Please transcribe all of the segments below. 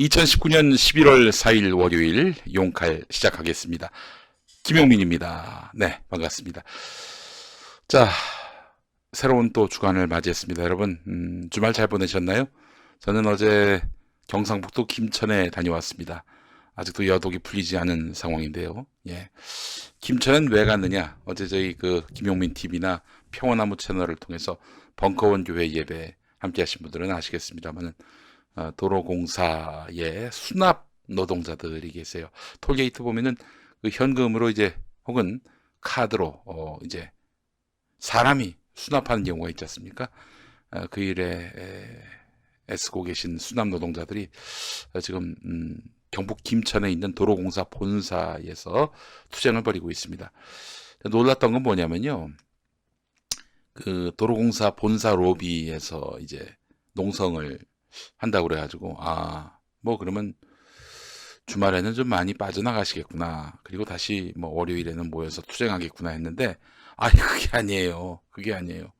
2019년 11월 4일 월요일 용칼 시작하겠습니다. 김용민입니다. 네, 반갑습니다. 자, 새로운 또 주간을 맞이했습니다. 여러분, 주말 잘 보내셨나요? 저는 어제 경상북도 김천에 다녀왔습니다. 아직도 여독이 풀리지 않은 상황인데요. 예. 김천은 왜 갔느냐? 어제 저희 그 김용민 TV나 평원나무 채널을 통해서 벙커원 교회 예배 함께 하신 분들은 아시겠습니다만은 도로공사의 수납 노동자들이 계세요. 톨게이트 보면은 그 현금으로 이제 혹은 카드로 이제 사람이 수납하는 경우가 있지 않습니까? 그 일에 애쓰고 계신 수납 노동자들이 지금 경북 김천에 있는 도로공사 본사에서 투쟁을 벌이고 있습니다. 놀랐던 건 뭐냐면요. 그 도로공사 본사 로비에서 이제 농성을 한다고 그래가지고 뭐 그러면 주말에는 좀 많이 빠져나가시겠구나. 그리고 다시 뭐 월요일에는 모여서 투쟁하겠구나 했는데 아니 그게 아니에요. 그게 아니에요.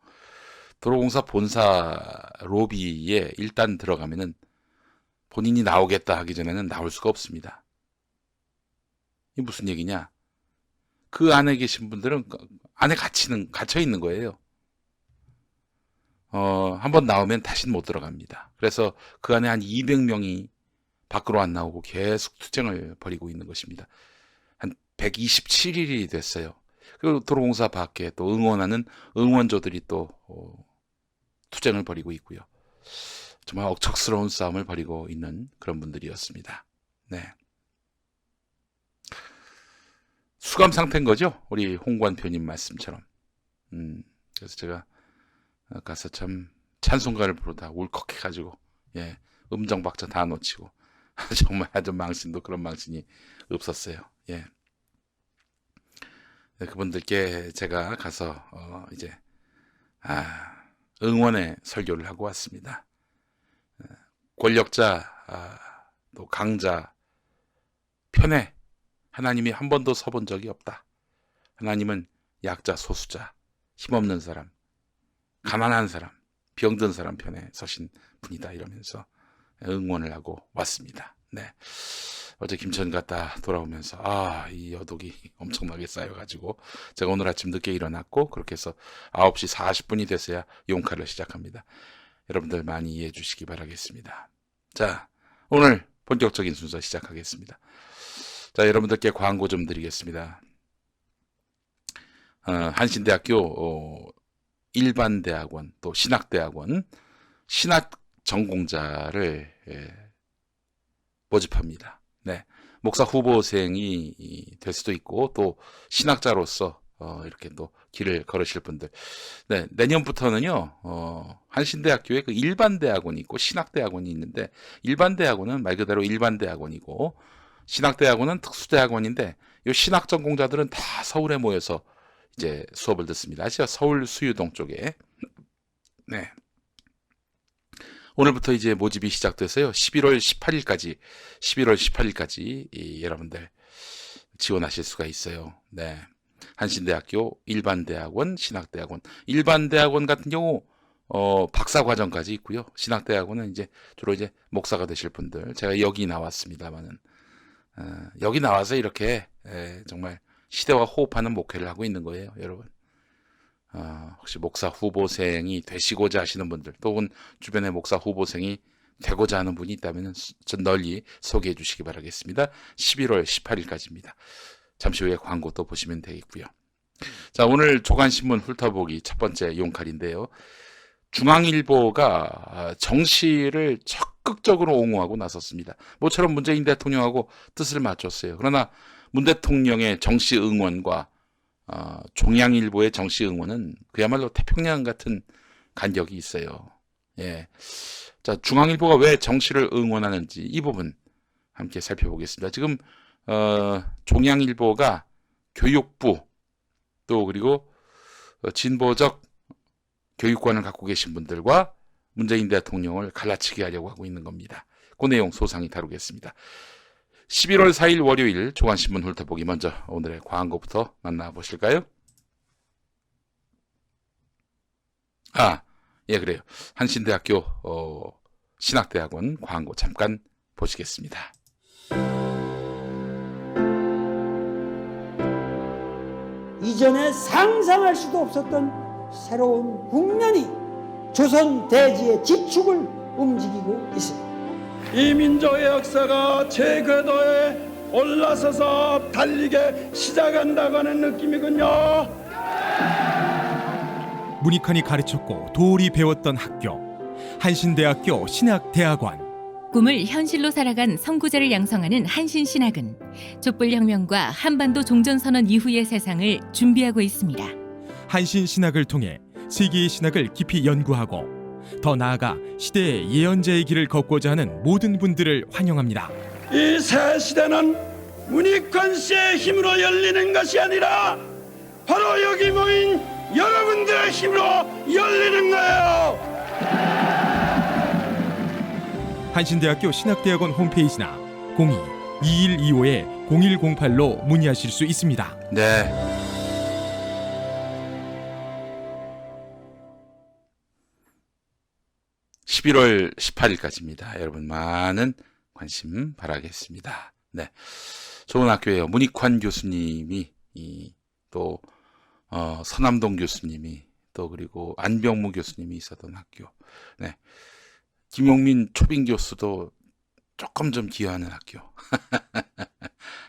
도로공사 본사 로비에 일단 들어가면은 본인이 나오겠다 하기 전에는 나올 수가 없습니다. 이게 무슨 얘기냐? 그 안에 계신 분들은 안에 갇혀 있는 거예요. 한번 나오면 다시는 못 들어갑니다. 그래서 그 안에 한 200명이 밖으로 안 나오고 계속 투쟁을 벌이고 있는 것입니다. 한 127일이 됐어요. 그리고 도로공사 밖에 또 응원하는 응원조들이 또 투쟁을 벌이고 있고요. 정말 억척스러운 싸움을 벌이고 있는 그런 분들이었습니다. 네. 수감 상태인 거죠? 우리 홍관 표님 말씀처럼. 그래서 제가 가서 참 찬송가를 부르다 울컥해가지고 예, 음정박자 다 놓치고 정말 아주 망신도 그런 망신이 없었어요. 예. 네, 그분들께 제가 가서 이제 응원의 설교를 하고 왔습니다. 권력자 또 강자 편에 하나님이 한 번도 서본 적이 없다. 하나님은 약자 소수자 힘없는 사람 가난한 사람 병든 사람 편에 서신 분이다 이러면서 응원을 하고 왔습니다. 네. 어제 김천 갔다 돌아오면서 이 여독이 엄청나게 쌓여가지고 제가 오늘 아침 늦게 일어났고 그렇게 해서 9시 40분이 됐어야 용칼을 시작합니다. 여러분들 많이 이해해 주시기 바라겠습니다. 자, 오늘 본격적인 순서 시작하겠습니다. 자, 여러분들께 광고 좀 드리겠습니다. 한신대학교 일반대학원 또 신학대학원 신학 전공자를 모집합니다. 네. 목사 후보생이 될 수도 있고 또 신학자로서 이렇게 또 길을 걸으실 분들. 네, 내년부터는요. 한신대학교에 그 일반대학원이 있고 신학대학원이 있는데 일반대학원은 말 그대로 일반대학원이고 신학대학원은 특수대학원인데 이 신학 전공자들은 다 서울에 모여서 이제 수업을 듣습니다. 아시죠? 서울 수유동 쪽에. 네. 오늘부터 이제 모집이 시작돼서요. 11월 18일까지 여러분들 지원하실 수가 있어요. 네. 한신대학교 일반대학원, 신학대학원. 일반대학원 같은 경우 박사과정까지 있고요. 신학대학원은 이제 주로 이제 목사가 되실 분들. 제가 여기 나왔습니다만은 여기 나와서 이렇게 정말 시대와 호흡하는 목회를 하고 있는 거예요, 여러분. 혹시 목사 후보생이 되시고자 하시는 분들, 또는 주변에 목사 후보생이 되고자 하는 분이 있다면 전 널리 소개해 주시기 바라겠습니다. 11월 18일까지입니다. 잠시 후에 광고 또 보시면 되겠고요. 자, 오늘 조간신문 훑어보기 첫 번째 용칼인데요. 중앙일보가 정시를 적극적으로 옹호하고 나섰습니다. 모처럼 문재인 대통령하고 뜻을 맞췄어요. 그러나 문 대통령의 정시 응원과 종양일보의 정시 응원은 그야말로 태평양 같은 간격이 있어요. 예. 자, 중앙일보가 왜 정시를 응원하는지 이 부분 함께 살펴보겠습니다. 지금 종양일보가 교육부 또 그리고 진보적 교육관을 갖고 계신 분들과 문재인 대통령을 갈라치게 하려고 하고 있는 겁니다. 그 내용 소상히 다루겠습니다. 11월 4일 월요일 조간신문 훑어보기 먼저 오늘의 광고부터 만나보실까요? 예, 그래요. 한신대학교 신학대학원 광고 잠깐 보시겠습니다. 이전에 상상할 수도 없었던 새로운 국면이 조선 대지의 지축을 움직이고 있습니다. 이 민족의 역사가 제 궤도에 올라서서 달리게 시작한다고 하는 느낌이군요. 문익환이 가르쳤고 도울이 배웠던 학교, 한신대학교 신학대학원. 꿈을 현실로 살아간 선구자를 양성하는 한신신학은 촛불혁명과 한반도 종전선언 이후의 세상을 준비하고 있습니다. 한신신학을 통해 세계의 신학을 깊이 연구하고 더 나아가 시대의 예언자의 길을 걷고자 하는 모든 분들을 환영합니다. 이 새 시대는 문익환 씨의 힘으로 열리는 것이 아니라 바로 여기 모인 여러분들의 힘으로 열리는 거예요. 한신대학교 신학대학원 홈페이지나 02-2125-0108로 문의하실 수 있습니다. 네. (11월 18일까지입니다) 여러분 많은 관심 바라겠습니다. 네, 좋은 학교예요. 문익환 교수님이 또 서남동 교수님이 또 그리고 안병무 교수님이 있었던 학교. 네, 김용민 초빙 교수도 조금 좀 기여하는 학교.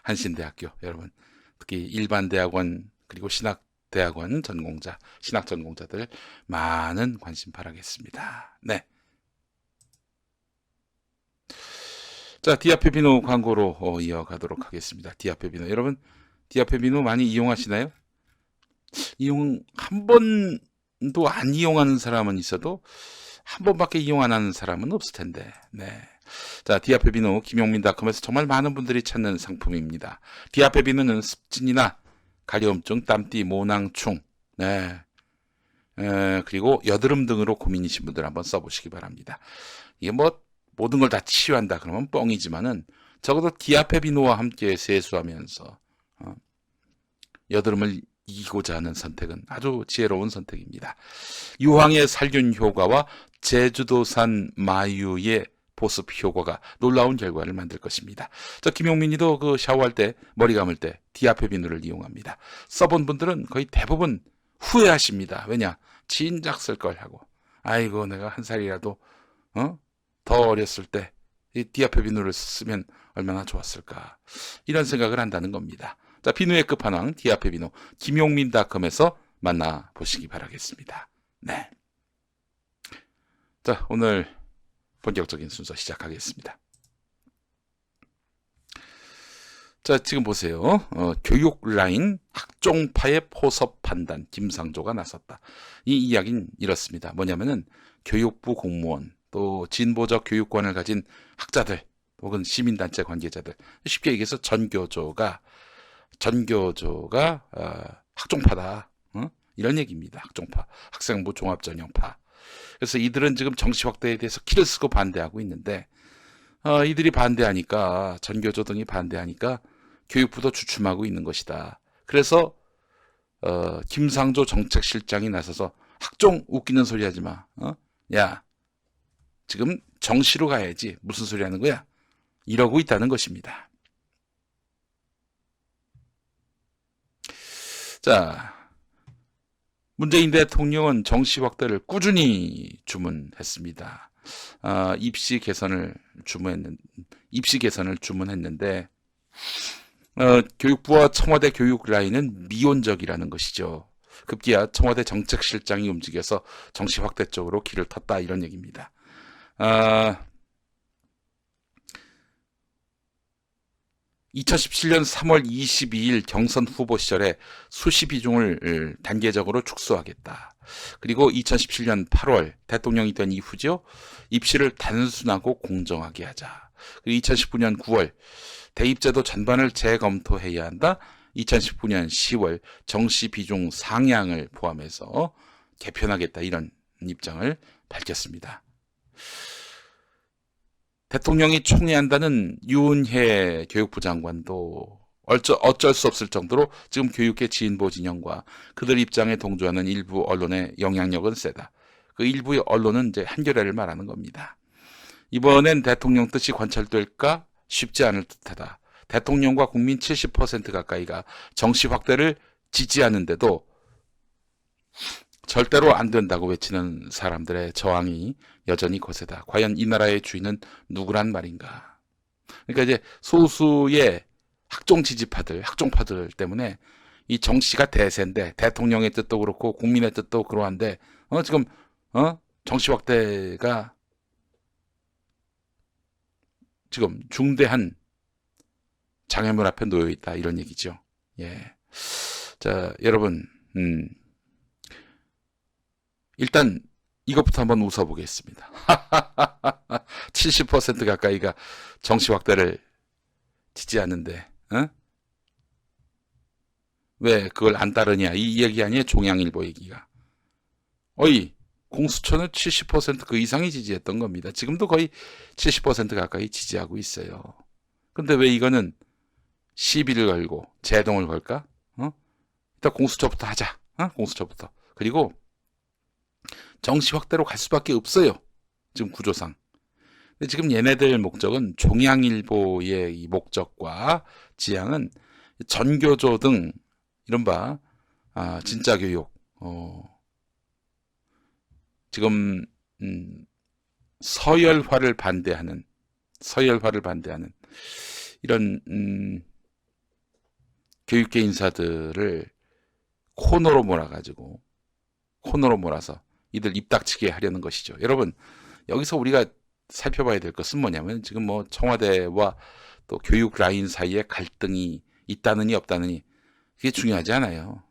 한신대학교 여러분, 특히 일반 대학원 그리고 신학대학원 전공자, 신학 전공자들 많은 관심 바라겠습니다. 네. 자, 디아페 비누 광고로 이어가도록 하겠습니다. 디아페 비누 여러분, 디아페 비누 많이 이용하시나요? 한 번도 안 이용하는 사람은 있어도 한 번밖에 이용 안 하는 사람은 없을 텐데. 네. 자, 디아페 비누 김용민닷컴에서 정말 많은 분들이 찾는 상품입니다. 디아페 비누는 습진이나 가려움증, 땀띠, 모낭충, 네. 그리고 여드름 등으로 고민이신 분들 한번 써보시기 바랍니다. 이게 뭐 모든 걸 다 치유한다 그러면 뻥이지만은 적어도 디아페 비누와 함께 세수하면서 여드름을 이기고자 하는 선택은 아주 지혜로운 선택입니다. 유황의 살균 효과와 제주도산 마유의 보습 효과가 놀라운 결과를 만들 것입니다. 저 김용민이도 그 샤워할 때, 머리 감을 때 디아페 비누를 이용합니다. 써본 분들은 거의 대부분 후회하십니다. 왜냐? 진작 쓸 걸 하고. 아이고, 내가 한 살이라도 더 어렸을 때 이 디아페 비누를 쓰면 얼마나 좋았을까, 이런 생각을 한다는 겁니다. 자, 비누의 끝판왕 디아페 비누 김용민닷컴에서 만나보시기 바라겠습니다. 네. 자, 오늘 본격적인 순서 시작하겠습니다. 자, 지금 보세요. 교육 라인 학종파의 포섭 판단, 김상조가 나섰다. 이 이야기는 이렇습니다. 뭐냐면은 교육부 공무원, 또 진보적 교육관을 가진 학자들 혹은 시민단체 관계자들, 쉽게 얘기해서 전교조가 학종파다, 이런 얘기입니다. 학종파, 학생부 종합전형파. 그래서 이들은 지금 정시 확대에 대해서 키를 쓰고 반대하고 있는데, 이들이 반대하니까, 전교조 등이 반대하니까 교육부도 주춤하고 있는 것이다. 그래서 김상조 정책실장이 나서서 학종 웃기는 소리 하지 마. 야, 지금 정시로 가야지. 무슨 소리 하는 거야? 이러고 있다는 것입니다. 자, 문재인 대통령은 정시 확대를 꾸준히 주문했습니다. 입시 개선을 주문했는데, 교육부와 청와대 교육 라인은 미온적이라는 것이죠. 급기야 청와대 정책실장이 움직여서 정시 확대 쪽으로 길을 텄다, 이런 얘기입니다. 2017년 3월 22일 경선 후보 시절에 수시 비중을 단계적으로 축소하겠다. 그리고 2017년 8월 대통령이 된 이후죠. 입시를 단순하고 공정하게 하자. 그리고 2019년 9월 대입제도 전반을 재검토해야 한다. 2019년 10월 정시 비중 상향을 포함해서 개편하겠다, 이런 입장을 밝혔습니다. 대통령이 총애한다는 유은혜 교육부 장관도 어쩔 수 없을 정도로 지금 교육계 진보 진영과 그들 입장에 동조하는 일부 언론의 영향력은 세다. 그 일부의 언론은 이제 한겨레를 말하는 겁니다. 이번엔 대통령 뜻이 관철될까? 쉽지 않을 듯하다. 대통령과 국민 70% 가까이가 정시 확대를 지지하는데도 절대로 안 된다고 외치는 사람들의 저항이 여전히 거세다. 과연 이 나라의 주인은 누구란 말인가? 그러니까 이제 소수의 학종 지지파들, 학종파들 때문에 이 정치가 대세인데 대통령의 뜻도 그렇고 국민의 뜻도 그러한데 지금 정치 확대가 지금 중대한 장애물 앞에 놓여 있다 이런 얘기죠. 예. 자, 여러분, 일단 이것부터 한번 웃어보겠습니다. 70% 가까이가 정치 확대를 지지하는데, 왜 그걸 안 따르냐? 이 얘기 아니에요? 종양일보 얘기가. 공수처는 70% 그 이상이 지지했던 겁니다. 지금도 거의 70% 가까이 지지하고 있어요. 근데 왜 이거는 시비를 걸고 제동을 걸까? 일단 공수처부터 하자. 공수처부터. 그리고 정치 확대로 갈 수밖에 없어요. 지금 구조상. 근데 지금 얘네들 목적은 종양일보의 이 목적과 지향은 전교조 등 이른바 진짜 교육, 지금 서열화를 반대하는 이런 교육계 인사들을 코너로 몰아서 이들 입 닥치게 하려는 것이죠. 여러분, 여기서 우리가 살펴봐야 될 것은 뭐냐면 지금 뭐 청와대와 또 교육 라인 사이에 갈등이 있다느니 없다느니 그게 중요하지 않아요.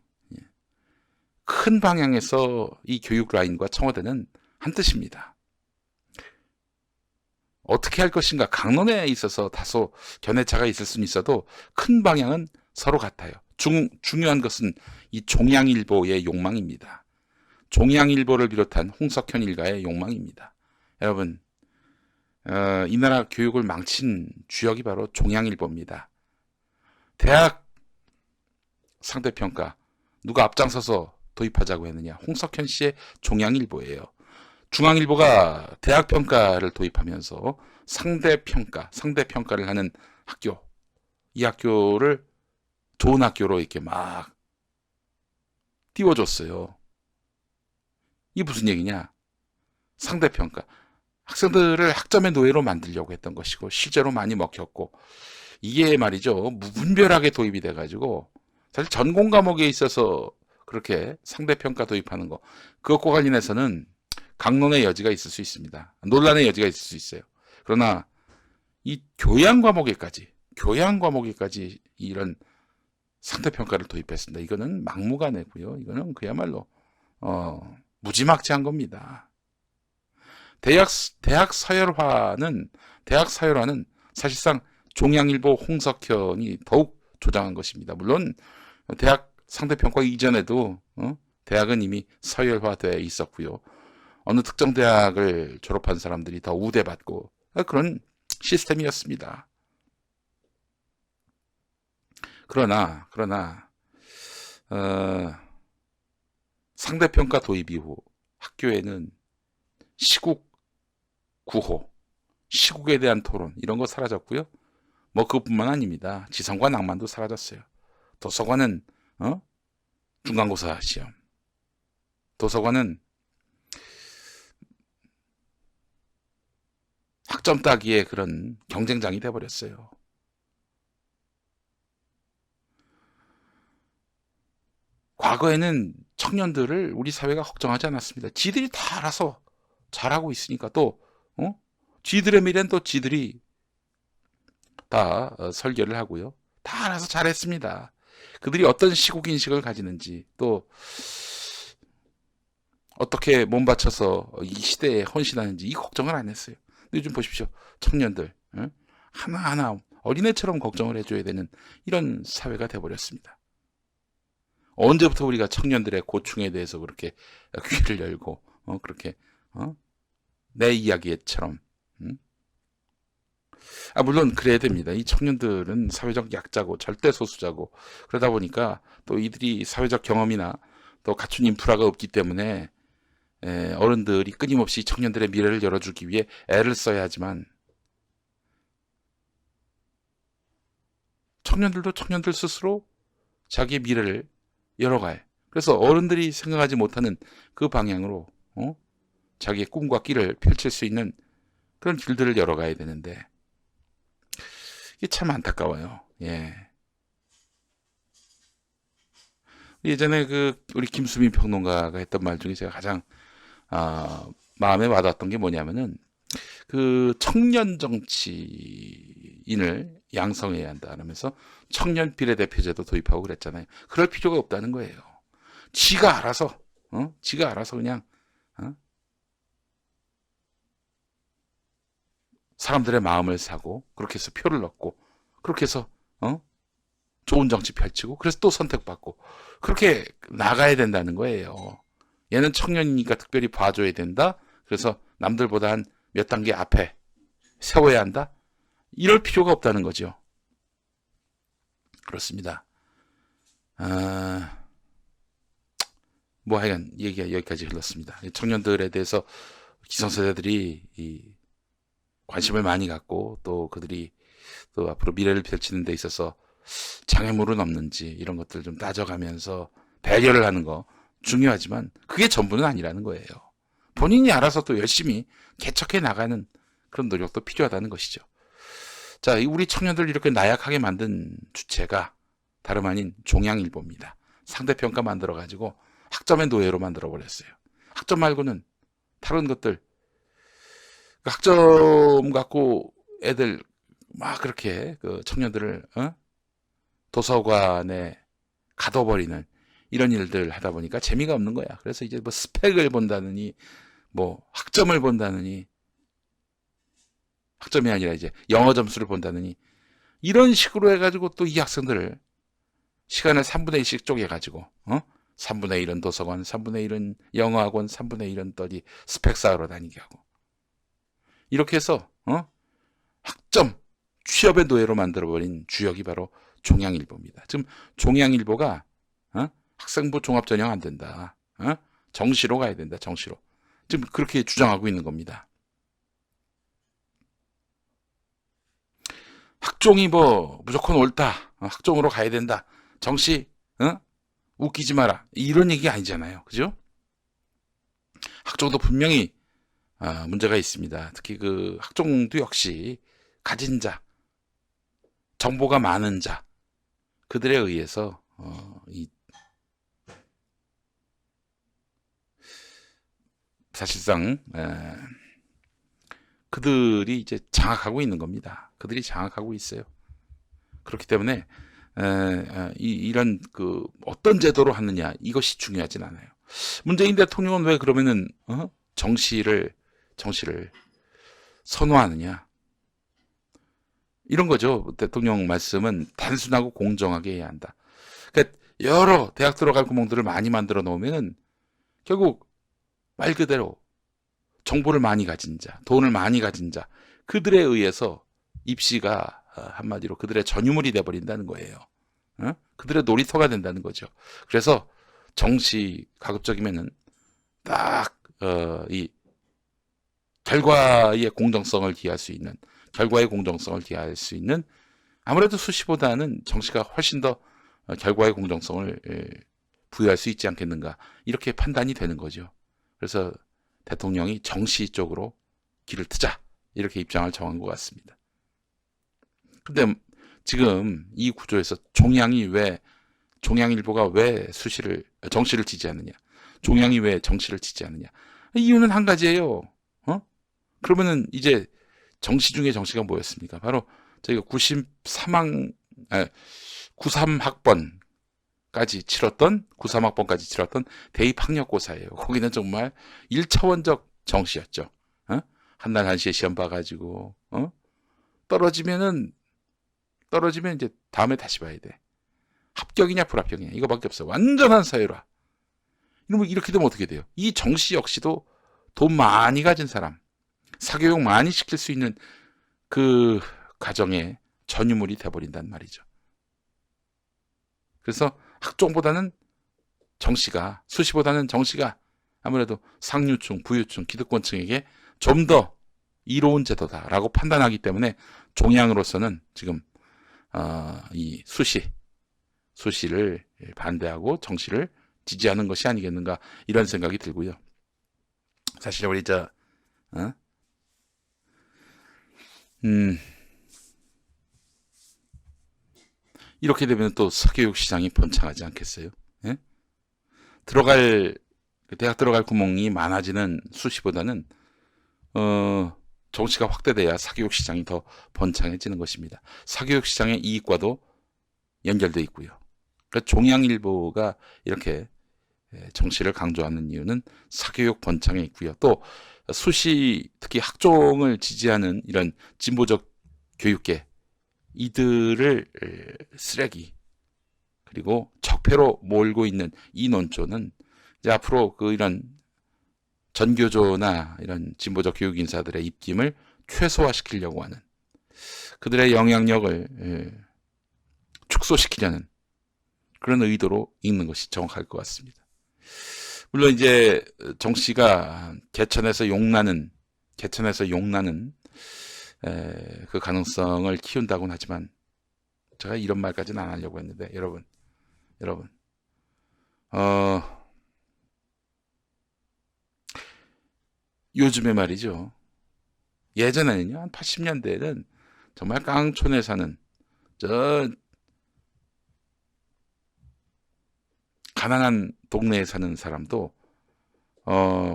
큰 방향에서 이 교육 라인과 청와대는 한 뜻입니다. 어떻게 할 것인가 강론에 있어서 다소 견해차가 있을 수는 있어도 큰 방향은 서로 같아요. 중요한 것은 이 종양일보의 욕망입니다. 종양일보를 비롯한 홍석현 일가의 욕망입니다. 여러분, 이 나라 교육을 망친 주역이 바로 종양일보입니다. 대학 상대평가 누가 앞장서서 도입하자고 했느냐? 홍석현 씨의 종양일보예요. 중앙일보가 대학평가를 도입하면서 상대평가를 하는 학교, 이 학교를 좋은 학교로 이렇게 막 띄워줬어요. 이게 무슨 얘기냐? 상대평가. 학생들을 학점의 노예로 만들려고 했던 것이고 실제로 많이 먹혔고 이게 말이죠. 무분별하게 도입이 돼가지고 사실 전공 과목에 있어서 그렇게 상대평가 도입하는 거 그것과 관련해서는 강론의 여지가 있을 수 있습니다. 논란의 여지가 있을 수 있어요. 그러나 이 교양 과목에까지 이런 상대평가를 도입했습니다. 이거는 막무가내고요. 이거는 그야말로 무지막지한 겁니다. 대학 서열화는 사실상 종양일보 홍석현이 더욱 조장한 것입니다. 물론 대학 상대평가 이전에도 대학은 이미 서열화되어 있었고요. 어느 특정 대학을 졸업한 사람들이 더 우대받고 그런 시스템이었습니다. 그러나 상대평가 도입 이후 학교에는 시국 구호, 시국에 대한 토론 이런 거 사라졌고요. 뭐 그것뿐만 아닙니다. 지성과 낭만도 사라졌어요. 도서관은 중간고사 시험, 도서관은 학점 따기의 그런 경쟁장이 돼버렸어요. 과거에는 청년들을 우리 사회가 걱정하지 않았습니다. 지들이 다 알아서 잘하고 있으니까 또 지들의 미래는 또 지들이 다 설계를 하고요. 다 알아서 잘했습니다. 그들이 어떤 시국인식을 가지는지 또 어떻게 몸바쳐서 이 시대에 헌신하는지 이 걱정을 안 했어요. 요즘 보십시오. 청년들 하나하나 어린애처럼 걱정을 해줘야 되는 이런 사회가 돼버렸습니다. 언제부터 우리가 청년들의 고충에 대해서 그렇게 귀를 열고 그렇게 내 이야기처럼 물론 그래야 됩니다. 이 청년들은 사회적 약자고 절대 소수자고 그러다 보니까 또 이들이 사회적 경험이나 또 갖춘 인프라가 없기 때문에 어른들이 끊임없이 청년들의 미래를 열어주기 위해 애를 써야 하지만 청년들도 청년들 스스로 자기의 미래를 열어가요. 그래서 어른들이 생각하지 못하는 그 방향으로 자기의 꿈과 끼를 펼칠 수 있는 그런 길들을 열어가야 되는데 이게 참 안타까워요. 예. 예전에 우리 김수민 평론가가 했던 말 중에 제가 가장 마음에 와닿았던 게 뭐냐면은 그 청년 정치인을 양성해야 한다 그러면서 청년 비례대표제도 도입하고 그랬잖아요. 그럴 필요가 없다는 거예요. 지가 알아서 그냥 사람들의 마음을 사고 그렇게 해서 표를 넣고 그렇게 해서 좋은 정치 펼치고 그래서 또 선택받고 그렇게 나가야 된다는 거예요. 얘는 청년이니까 특별히 봐줘야 된다. 그래서 남들보다 한 몇 단계 앞에 세워야 한다. 이럴 필요가 없다는 거죠. 그렇습니다. 뭐 하여간 얘기가 여기까지 흘렀습니다. 청년들에 대해서 기성세대들이 관심을 많이 갖고 또 그들이 또 앞으로 미래를 펼치는 데 있어서 장애물은 없는지 이런 것들 좀 따져가면서 배려를 하는 거 중요하지만 그게 전부는 아니라는 거예요. 본인이 알아서 또 열심히 개척해 나가는 그런 노력도 필요하다는 것이죠. 자, 우리 청년들 이렇게 나약하게 만든 주체가 다름 아닌 종양일보입니다. 상대평가 만들어가지고 학점의 노예로 만들어버렸어요. 학점 말고는 다른 것들 학점 갖고 애들 막 그렇게 그 청년들을 도서관에 가둬버리는 이런 일들 하다 보니까 재미가 없는 거야. 그래서 이제 뭐 스펙을 본다느니 뭐 학점을 본다느니 학점이 아니라 이제 영어 점수를 본다느니 이런 식으로 해가지고 또 이 학생들을 시간을 3분의 1씩 쪼개가지고 3분의 1은 도서관, 3분의 1은 영어학원, 3분의 1은 또이 스펙 쌓으러 다니게 하고 이렇게 해서 학점, 취업의 노예로 만들어버린 주역이 바로 종양일보입니다. 지금 종양일보가 학생부 종합전형 안 된다. 정시로 가야 된다. 정시로. 지금 그렇게 주장하고 있는 겁니다. 학종이 뭐 무조건 옳다. 학종으로 가야 된다. 정시 웃기지 마라. 이런 얘기 아니잖아요. 그죠? 학종도 분명히 문제가 있습니다. 특히 그 학종도 역시 가진 자, 정보가 많은 자, 그들에 의해서 사실상 그들이 이제 장악하고 있는 겁니다. 그들이 장악하고 있어요. 그렇기 때문에 이런 그 어떤 제도로 하느냐 이것이 중요하진 않아요. 문재인 대통령은 왜 그러면은 정시를 선호하느냐 이런 거죠. 대통령 말씀은 단순하고 공정하게 해야 한다. 그러니까 여러 대학 들어갈 구멍들을 많이 만들어 놓으면은 결국 말 그대로 정보를 많이 가진 자, 돈을 많이 가진 자, 그들에 의해서 입시가 한마디로 그들의 전유물이 돼버린다는 거예요. 그들의 놀이터가 된다는 거죠. 그래서 정시 가급적이면은 딱 이 결과의 공정성을 기할 수 있는 아무래도 수시보다는 정시가 훨씬 더 결과의 공정성을 부여할 수 있지 않겠는가 이렇게 판단이 되는 거죠. 그래서 대통령이 정시 쪽으로 길을 트자 이렇게 입장을 정한 것 같습니다. 근데 지금 이 구조에서 종양일보가 왜 정시를 지지하느냐, 종양이 왜 정시를 지지하느냐, 이유는 한 가지예요. 그러면은 이제 정시 중에 정시가 뭐였습니까? 바로 저희가 93학번까지 치렀던 대입학력고사예요. 거기는 정말 1차원적 정시였죠. 한날 한시에 시험 봐가지고 떨어지면 이제 다음에 다시 봐야 돼. 합격이냐 불합격이냐 이거밖에 없어. 완전한 사회화. 이러면 이렇게 되면 어떻게 돼요? 이 정시 역시도 돈 많이 가진 사람, 사교육 많이 시킬 수 있는 그 가정의 전유물이 돼버린단 말이죠. 그래서 학종보다는 정시가, 수시보다는 정시가 아무래도 상류층, 부유층, 기득권층에게 좀 더 이로운 제도다라고 판단하기 때문에 종양으로서는 지금 이 수시를 반대하고 정시를 지지하는 것이 아니겠는가 이런 생각이 들고요. 사실 우리 이렇게 되면 또 사교육 시장이 번창하지 않겠어요? 예? 대학 들어갈 구멍이 많아지는 수시보다는 정시가 확대돼야 사교육 시장이 더 번창해지는 것입니다. 사교육 시장의 이익과도 연결돼 있고요. 그러니까 종양일보가 이렇게 정시를 강조하는 이유는 사교육 번창에 있고요. 또 수시, 특히 학종을 지지하는 이런 진보적 교육계, 이들을 쓰레기 그리고 적폐로 몰고 있는 이 논조는 이제 앞으로 이런 전교조나 이런 진보적 교육 인사들의 입김을 최소화시키려고 하는, 그들의 영향력을 축소시키려는 그런 의도로 읽는 것이 정확할 것 같습니다. 물론 이제 정씨가 개천에서 용나는 그 가능성을 키운다고는 하지만 제가 이런 말까지는 안 하려고 했는데 여러분 요즘에 말이죠. 예전에는요, 한 80년대에는 정말 깡촌에 사는 가난한 동네에 사는 사람도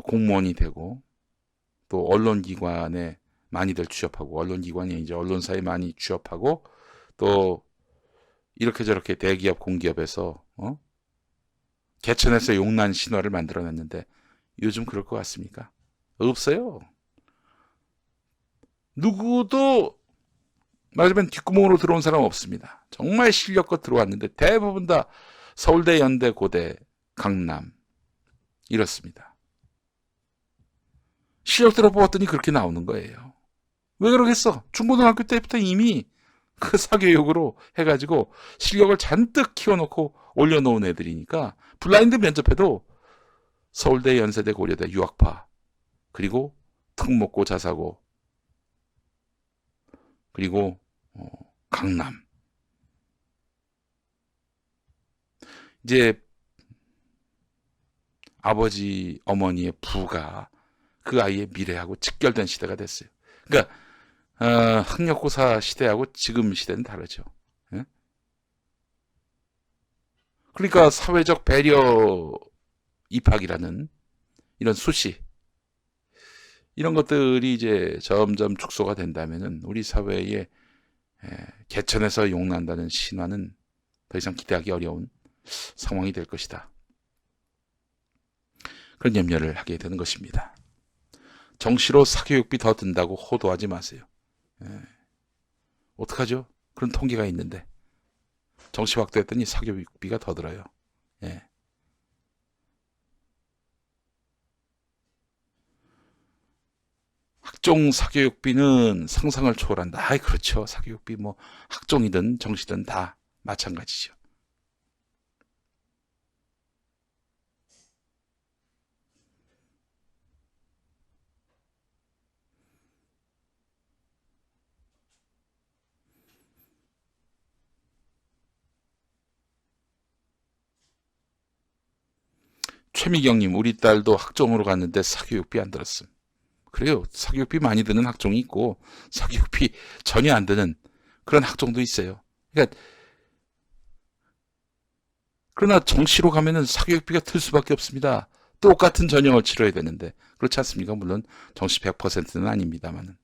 공무원이 되고 또 언론기관에 많이들 취업하고, 언론기관이 이제 언론사에 많이 취업하고, 또 이렇게 저렇게 대기업 공기업에서 개천에서 용난 신화를 만들어냈는데 요즘 그럴 것 같습니까? 없어요. 누구도 말하자면 뒷구멍으로 들어온 사람 없습니다. 정말 실력껏 들어왔는데 대부분 다 서울대, 연대, 고대, 강남 이렇습니다. 실력대로 뽑았더니 그렇게 나오는 거예요. 왜 그러겠어? 중고등학교 때부터 이미 그 사교육으로 해가지고 실력을 잔뜩 키워놓고 올려놓은 애들이니까 블라인드 면접해도 서울대, 연세대, 고려대, 유학파, 그리고 특목고, 자사고, 그리고 강남. 이제 아버지, 어머니의 부가 그 아이의 미래하고 직결된 시대가 됐어요. 그러니까 학력고사 시대하고 지금 시대는 다르죠. 예? 그러니까 사회적 배려 입학이라는 이런 수시, 이런 것들이 이제 점점 축소가 된다면은 우리 사회에 개천에서 용난다는 신화는 더 이상 기대하기 어려운 상황이 될 것이다. 그런 염려를 하게 되는 것입니다. 정시로 사교육비 더 든다고 호도하지 마세요. 어떡하죠? 그런 통계가 있는데 정시 확대했더니 사교육비가 더 들어요. 학종 사교육비는 상상을 초월한다. 아이, 그렇죠. 사교육비 뭐 학종이든 정시든 다 마찬가지죠. 최미경님, 우리 딸도 학종으로 갔는데 사교육비 안 들었음. 그래요. 사교육비 많이 드는 학종이 있고 사교육비 전혀 안 드는 그런 학종도 있어요. 그러나 정시로 가면은 사교육비가 들 수밖에 없습니다. 똑같은 전형을 치러야 되는데 그렇지 않습니까? 물론 정시 100%는 아닙니다만은.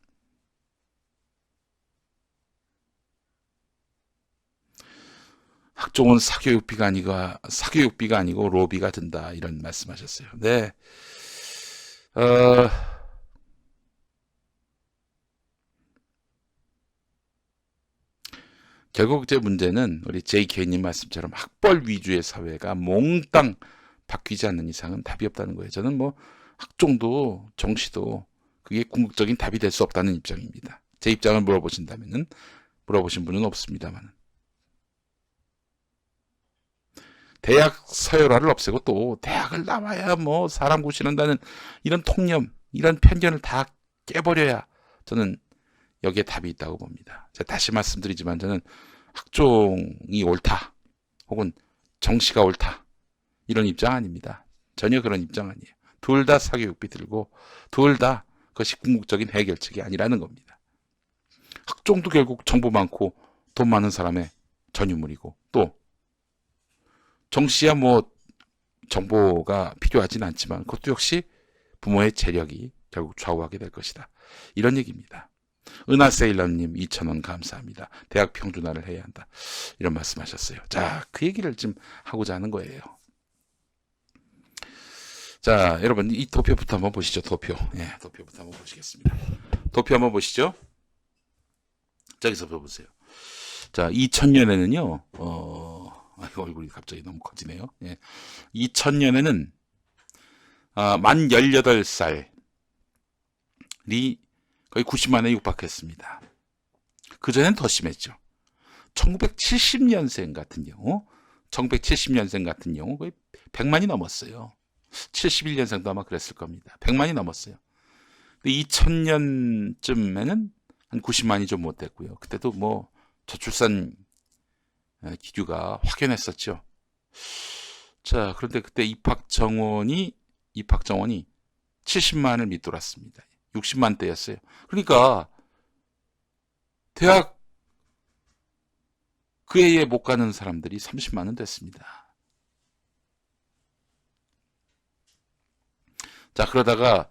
학종은 사교육비가 아니고 로비가 든다, 이런 말씀하셨어요. 네. 결국 제 문제는 우리 JK님 말씀처럼 학벌 위주의 사회가 몽땅 바뀌지 않는 이상은 답이 없다는 거예요. 저는 뭐 학종도 정시도 그게 궁극적인 답이 될 수 없다는 입장입니다. 제 입장을 물어보신 분은 없습니다만. 대학 서열화를 없애고 또 대학을 나와야 뭐 사람 구실한다는 이런 통념, 이런 편견을 다 깨버려야 저는 여기에 답이 있다고 봅니다. 제가 다시 말씀드리지만 저는 학종이 옳다 혹은 정시가 옳다 이런 입장 아닙니다. 전혀 그런 입장 아니에요. 둘 다 사교육비 들고 둘 다 그것이 궁극적인 해결책이 아니라는 겁니다. 학종도 결국 정보 많고 돈 많은 사람의 전유물이고 또 정시야 뭐 정보가 필요하진 않지만 그것도 역시 부모의 재력이 결국 좌우하게 될 것이다. 이런 얘기입니다. 은하세일러님 2,000원 감사합니다. 대학 평준화를 해야 한다. 이런 말씀하셨어요. 자, 그 얘기를 좀 하고자 하는 거예요. 자, 여러분 이 도표부터 한번 보시죠. 도표. 예, 도표부터 한번 보시겠습니다. 도표 한번 보시죠. 저기서 보세요. 자, 2000년에는요. 이거 얼굴이 갑자기 너무 커지네요. 예. 2000년에는 만 18살이 거의 90만에 육박했습니다. 그전엔 더 심했죠. 1970년생 같은 경우 거의 100만이 넘었어요. 71년생도 아마 그랬을 겁니다. 100만이 넘었어요. 근데 2000년쯤에는 한 90만이 좀 못 됐고요. 그때도 뭐 저출산 기류가 확연했었죠. 자, 그런데 그때 입학 정원이 70만을 밑돌았습니다. 60만대였어요. 그러니까 대학 그 해에 못 가는 사람들이 30만은 됐습니다. 자, 그러다가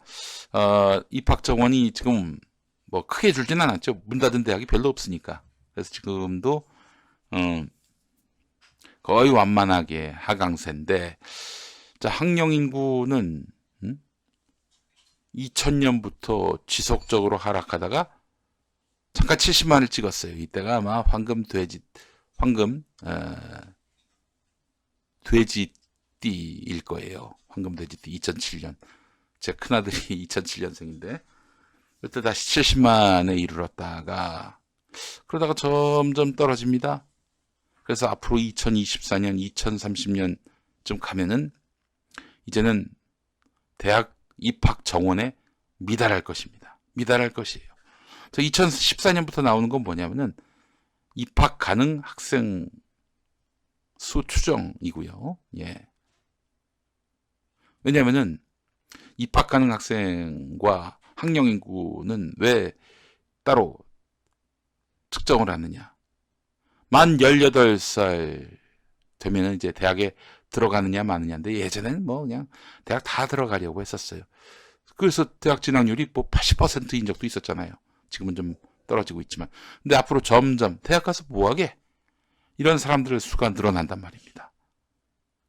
입학 정원이 지금 뭐 크게 줄진 않았죠. 문 닫은 대학이 별로 없으니까. 그래서 지금도 거의 완만하게 하강세인데, 자, 학령 인구는 2000년부터 지속적으로 하락하다가 잠깐 70만을 찍었어요. 이때가 아마 돼지띠일 거예요. 황금 돼지띠 2007년. 제 큰아들이 2007년생인데 그때 다시 70만에 이르렀다가 그러다가 점점 떨어집니다. 그래서 앞으로 2024년, 2030년쯤 가면은 이제는 대학 입학 정원에 미달할 것입니다. 미달할 것이에요. 2014년부터 나오는 건 뭐냐면은 입학 가능 학생 수 추정이고요. 예. 왜냐면은 입학 가능 학생과 학령 인구는 왜 따로 측정을 하느냐. 만 18살 되면은 이제 대학에 들어가느냐 마느냐인데 예전에는 뭐 그냥 대학 다 들어가려고 했었어요. 그래서 대학 진학률이 뭐 80%인 적도 있었잖아요. 지금은 좀 떨어지고 있지만. 근데 앞으로 점점 대학 가서 뭐하게? 이런 사람들의 수가 늘어난단 말입니다.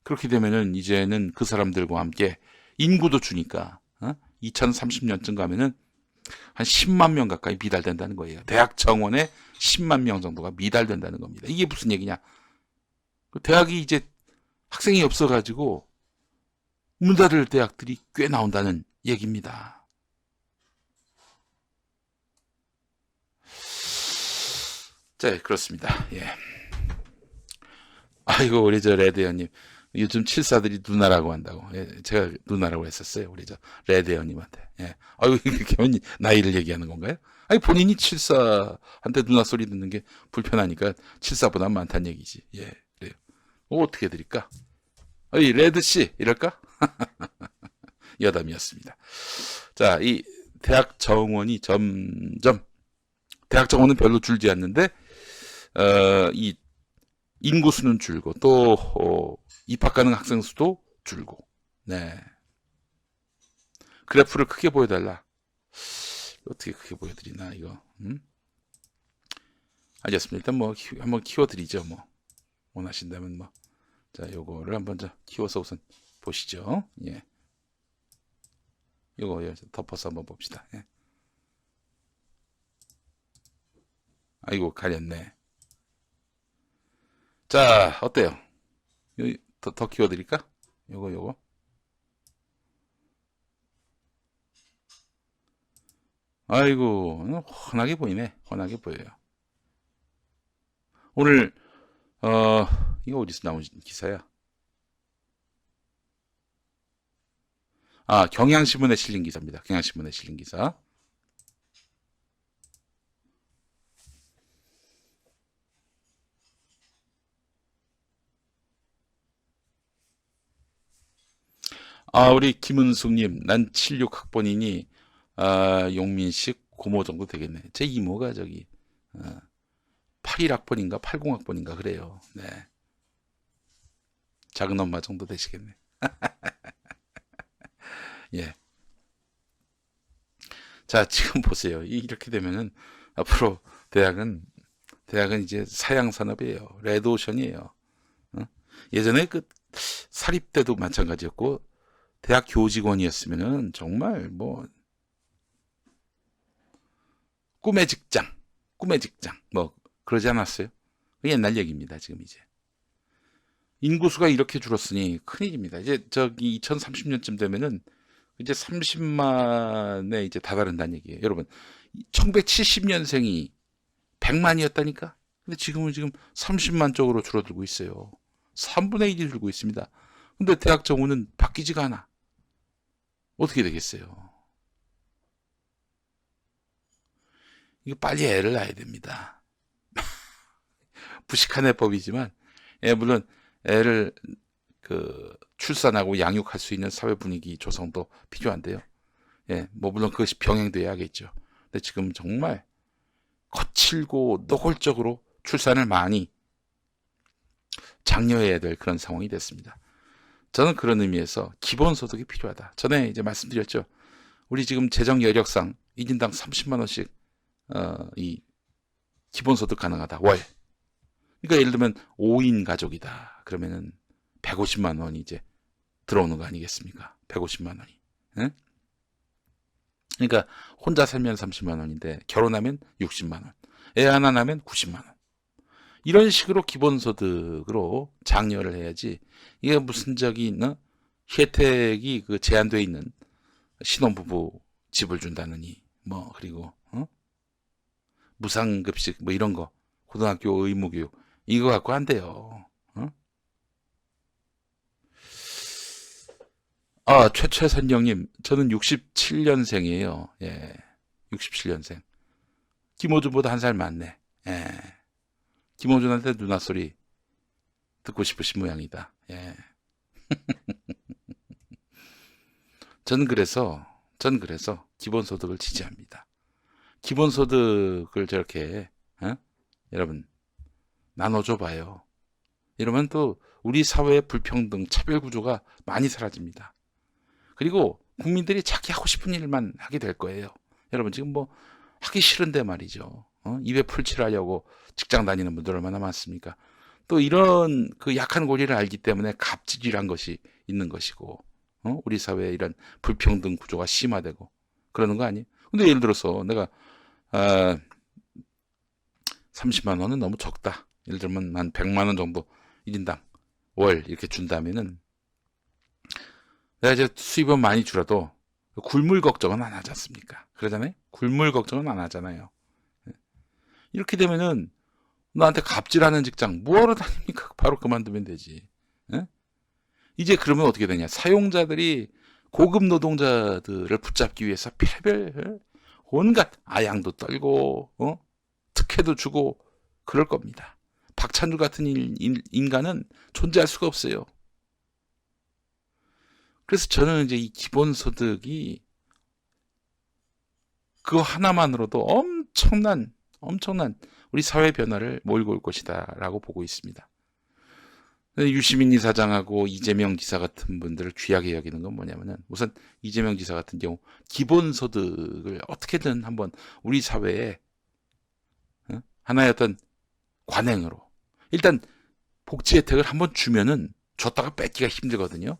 그렇게 되면은 이제는 그 사람들과 함께 인구도 주니까 2030년쯤 가면은 한 10만 명 가까이 미달된다는 거예요. 대학 정원에 10만 명 정도가 미달된다는 겁니다. 이게 무슨 얘기냐? 대학이 이제 학생이 없어가지고 문 닫을 대학들이 꽤 나온다는 얘기입니다. 자, 그렇습니다. 예. 아이고, 우리 저 레드연님. 요즘 칠사들이 누나라고 한다고. 예, 제가 누나라고 했었어요. 우리 저 레드연님한테. 예. 아이고, 이렇게 나이를 얘기하는 건가요? 아니, 본인이 칠사한테 누나 소리 듣는 게 불편하니까 칠사보다 많다는 얘기지. 예, 그래요. 어떻게 해드릴까? 어이, 레드씨, 이럴까? 여담이었습니다. 자, 이 대학 정원이 점점, 대학 정원은 별로 줄지 않는데, 이 인구수는 줄고, 또, 입학 가능 학생 수도 줄고, 네. 그래프를 크게 보여달라. 어떻게 크게 보여드리나, 이거. 알겠습니다. 일단 뭐, 한번 키워드리죠, 뭐. 원하신다면 뭐. 자, 요거를 한번 키워서 우선 보시죠. 예. 요거 덮어서 한번 봅시다. 예. 아이고, 가렸네. 자, 어때요? 더 키워드릴까? 요거. 아이고, 훤하게 보이네. 훤하게 보여요. 오늘, 이거 어디서 나온 기사야? 경향신문에 실린 기사입니다. 경향신문에 실린 기사. 우리 김은숙님, 난 76학번이니, 용민식 고모 정도 되겠네. 제 이모가 저기, 81학번인가, 80학번인가, 그래요. 네. 작은 엄마 정도 되시겠네. 예. 자, 지금 보세요. 이렇게 되면은, 앞으로 대학은 이제 사양산업이에요. 레드오션이에요. 예전에 그, 사립대도 마찬가지였고, 대학 교직원이었으면은 정말 뭐 꿈의 직장 뭐 그러지 않았어요? 옛날 얘기입니다. 지금 이제 인구수가 이렇게 줄었으니 큰일입니다. 이제 저기 2030년쯤 되면은 이제 30만에 이제 다다른다는 얘기예요. 여러분 1970년생이 100만이었다니까. 근데 지금은 30만 쪽으로 줄어들고 있어요. 3분의 1이 줄고 있습니다. 근데 대학 정원은 바뀌지가 않아. 어떻게 되겠어요? 이거 빨리 애를 낳아야 됩니다. 부식한 해법이지만, 물론 애를 출산하고 양육할 수 있는 사회 분위기 조성도 필요한데요. 뭐 물론 그것이 병행돼야겠죠. 근데 지금 정말 거칠고 노골적으로 출산을 많이 장려해야 될 그런 상황이 됐습니다. 저는 그런 의미에서 기본소득이 필요하다. 전에 이제 말씀드렸죠. 우리 지금 재정 여력상 1인당 30만 원씩 이 기본소득 가능하다. 월. 그러니까 예를 들면 5인 가족이다. 그러면은 150만 원이 이제 들어오는 거 아니겠습니까? 150만 원이. 응? 그러니까 혼자 살면 30만 원인데 결혼하면 60만 원. 애 하나 낳으면 90만 원. 이런 식으로 기본소득으로 장려를 해야지. 이게 무슨 혜택이 제한되어 있는 신혼부부 집을 준다느니 뭐 그리고 무상급식 뭐 이런 거 고등학교 의무교육 이거 갖고 안 돼요. 최선영님, 저는 67년생이에요. 예, 67년생. 김호준보다 한 살 많네. 예. 김호준한테 누나 소리 듣고 싶으신 모양이다. 예. 전 그래서 기본소득을 지지합니다. 기본소득을 저렇게 여러분 나눠줘 봐요. 이러면 또 우리 사회의 불평등, 차별 구조가 많이 사라집니다. 그리고 국민들이 자기 하고 싶은 일만 하게 될 거예요. 여러분 지금 뭐 하기 싫은데 말이죠. 입에 풀칠하려고 직장 다니는 분들 얼마나 많습니까? 또 이런 그 약한 고리를 알기 때문에 갑질이란 것이 있는 것이고, 우리 사회에 이런 불평등 구조가 심화되고 그러는 거 아니에요? 근데 예를 들어서 내가 30만 원은 너무 적다. 예를 들면 한 100만 원 정도 1인당 월 이렇게 준다면은 내가 이제 수입은 많이 줄어도 굴물 걱정은 안 하지 않습니까? 그러잖아요? 굴물 걱정은 안 하잖아요. 이렇게 되면은 나한테 갑질하는 직장 뭐하러 다닙니까? 바로 그만두면 되지. 이제 그러면 어떻게 되냐? 사용자들이 고급 노동자들을 붙잡기 위해서 별별 온갖 아양도 떨고 특혜도 주고 그럴 겁니다. 박찬주 같은 인간은 존재할 수가 없어요. 그래서 저는 이제 이 기본소득이 그거 하나만으로도 엄청난 우리 사회 변화를 몰고 올 것이다 라고 보고 있습니다. 유시민 이사장하고 이재명 지사 같은 분들을 귀하게 여기는 건 뭐냐면은 우선 이재명 지사 같은 경우 기본소득을 어떻게든 한번 우리 사회에 하나의 어떤 관행으로 일단 복지 혜택을 한번 주면은 줬다가 뺏기가 힘들거든요.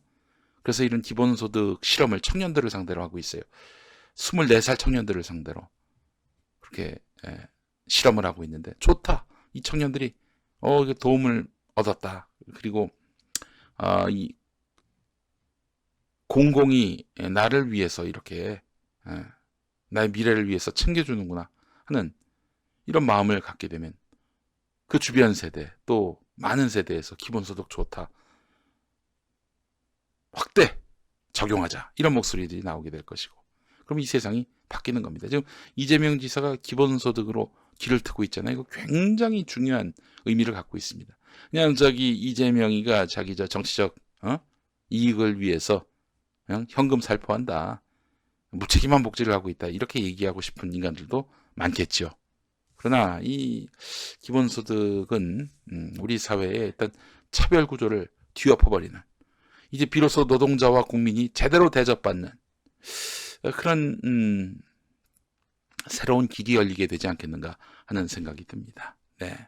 그래서 이런 기본소득 실험을 청년들을 상대로 하고 있어요. 24살 청년들을 상대로 그렇게 실험을 하고 있는데 좋다. 이 청년들이 도움을 얻었다. 그리고 이 공공이 나를 위해서 이렇게 나의 미래를 위해서 챙겨주는구나 하는 이런 마음을 갖게 되면 그 주변 세대 또 많은 세대에서 기본소득 좋다. 확대 적용하자. 이런 목소리들이 나오게 될 것이고. 그럼 이 세상이 바뀌는 겁니다. 지금 이재명 지사가 기본소득으로 길을 트고 있잖아요. 이거 굉장히 중요한 의미를 갖고 있습니다. 그냥 이재명이가 자기 정치적 이익을 위해서 그냥 현금 살포한다. 무책임한 복지를 하고 있다. 이렇게 얘기하고 싶은 인간들도 많겠죠. 그러나 이 기본소득은 우리 사회의 일단 차별 구조를 뒤엎어버리는, 이제 비로소 노동자와 국민이 제대로 대접받는 그런 새로운 길이 열리게 되지 않겠는가 하는 생각이 듭니다. 네.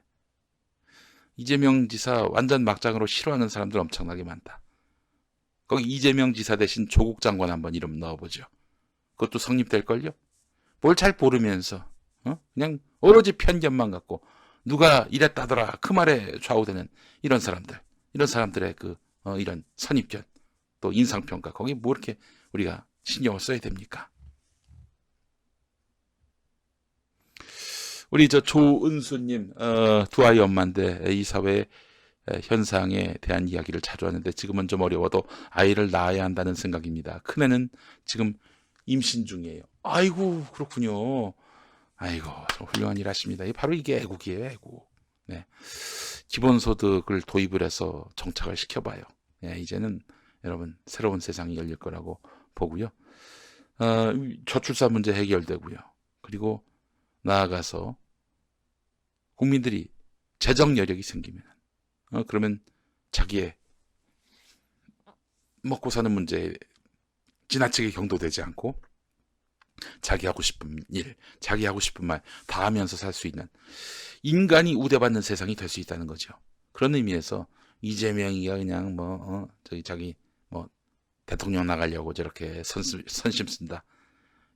이재명 지사 완전 막장으로 싫어하는 사람들 엄청나게 많다. 거기 이재명 지사 대신 조국 장관 한번 이름 넣어보죠. 그것도 성립될걸요? 뭘 잘 모르면서 그냥 오로지 편견만 갖고 누가 이랬다더라 그 말에 좌우되는 이런 사람들의 이런 선입견, 또 인상평가, 거기 뭐 이렇게 우리가 신경을 써야 됩니까? 우리 조은수님, 두 아이 엄마인데 이 사회 현상에 대한 이야기를 자주 하는데 지금은 좀 어려워도 아이를 낳아야 한다는 생각입니다. 큰애는 지금 임신 중이에요. 아이고, 그렇군요. 아이고, 훌륭한 일 하십니다. 바로 이게 애국이에요, 애국. 네. 기본소득을 도입을 해서 정착을 시켜봐요. 네, 이제는 여러분 새로운 세상이 열릴 거라고 보고요. 저출산 문제 해결되고요. 그리고 나아가서 국민들이 재정 여력이 생기면 그러면 자기의 먹고 사는 문제에 지나치게 경도되지 않고 자기 하고 싶은 일, 자기 하고 싶은 말 다 하면서 살 수 있는 인간이 우대받는 세상이 될 수 있다는 거죠. 그런 의미에서 이재명이가 그냥 자기 대통령 나가려고 저렇게 선심 쓴다,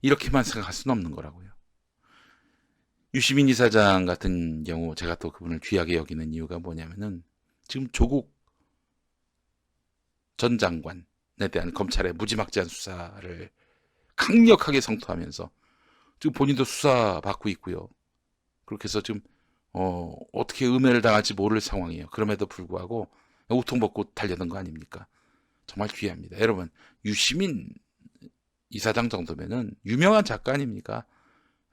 이렇게만 생각할 수는 없는 거라고요. 유시민 이사장 같은 경우 제가 또 그분을 귀하게 여기는 이유가 뭐냐면은 지금 조국 전 장관에 대한 검찰의 무지막지한 수사를 강력하게 성토하면서 지금 본인도 수사받고 있고요. 그렇게 해서 지금 어떻게 음해를 당할지 모를 상황이에요. 그럼에도 불구하고 우통 벗고 달려든 거 아닙니까? 정말 귀합니다. 여러분, 유시민 이사장 정도면은 유명한 작가 아닙니까?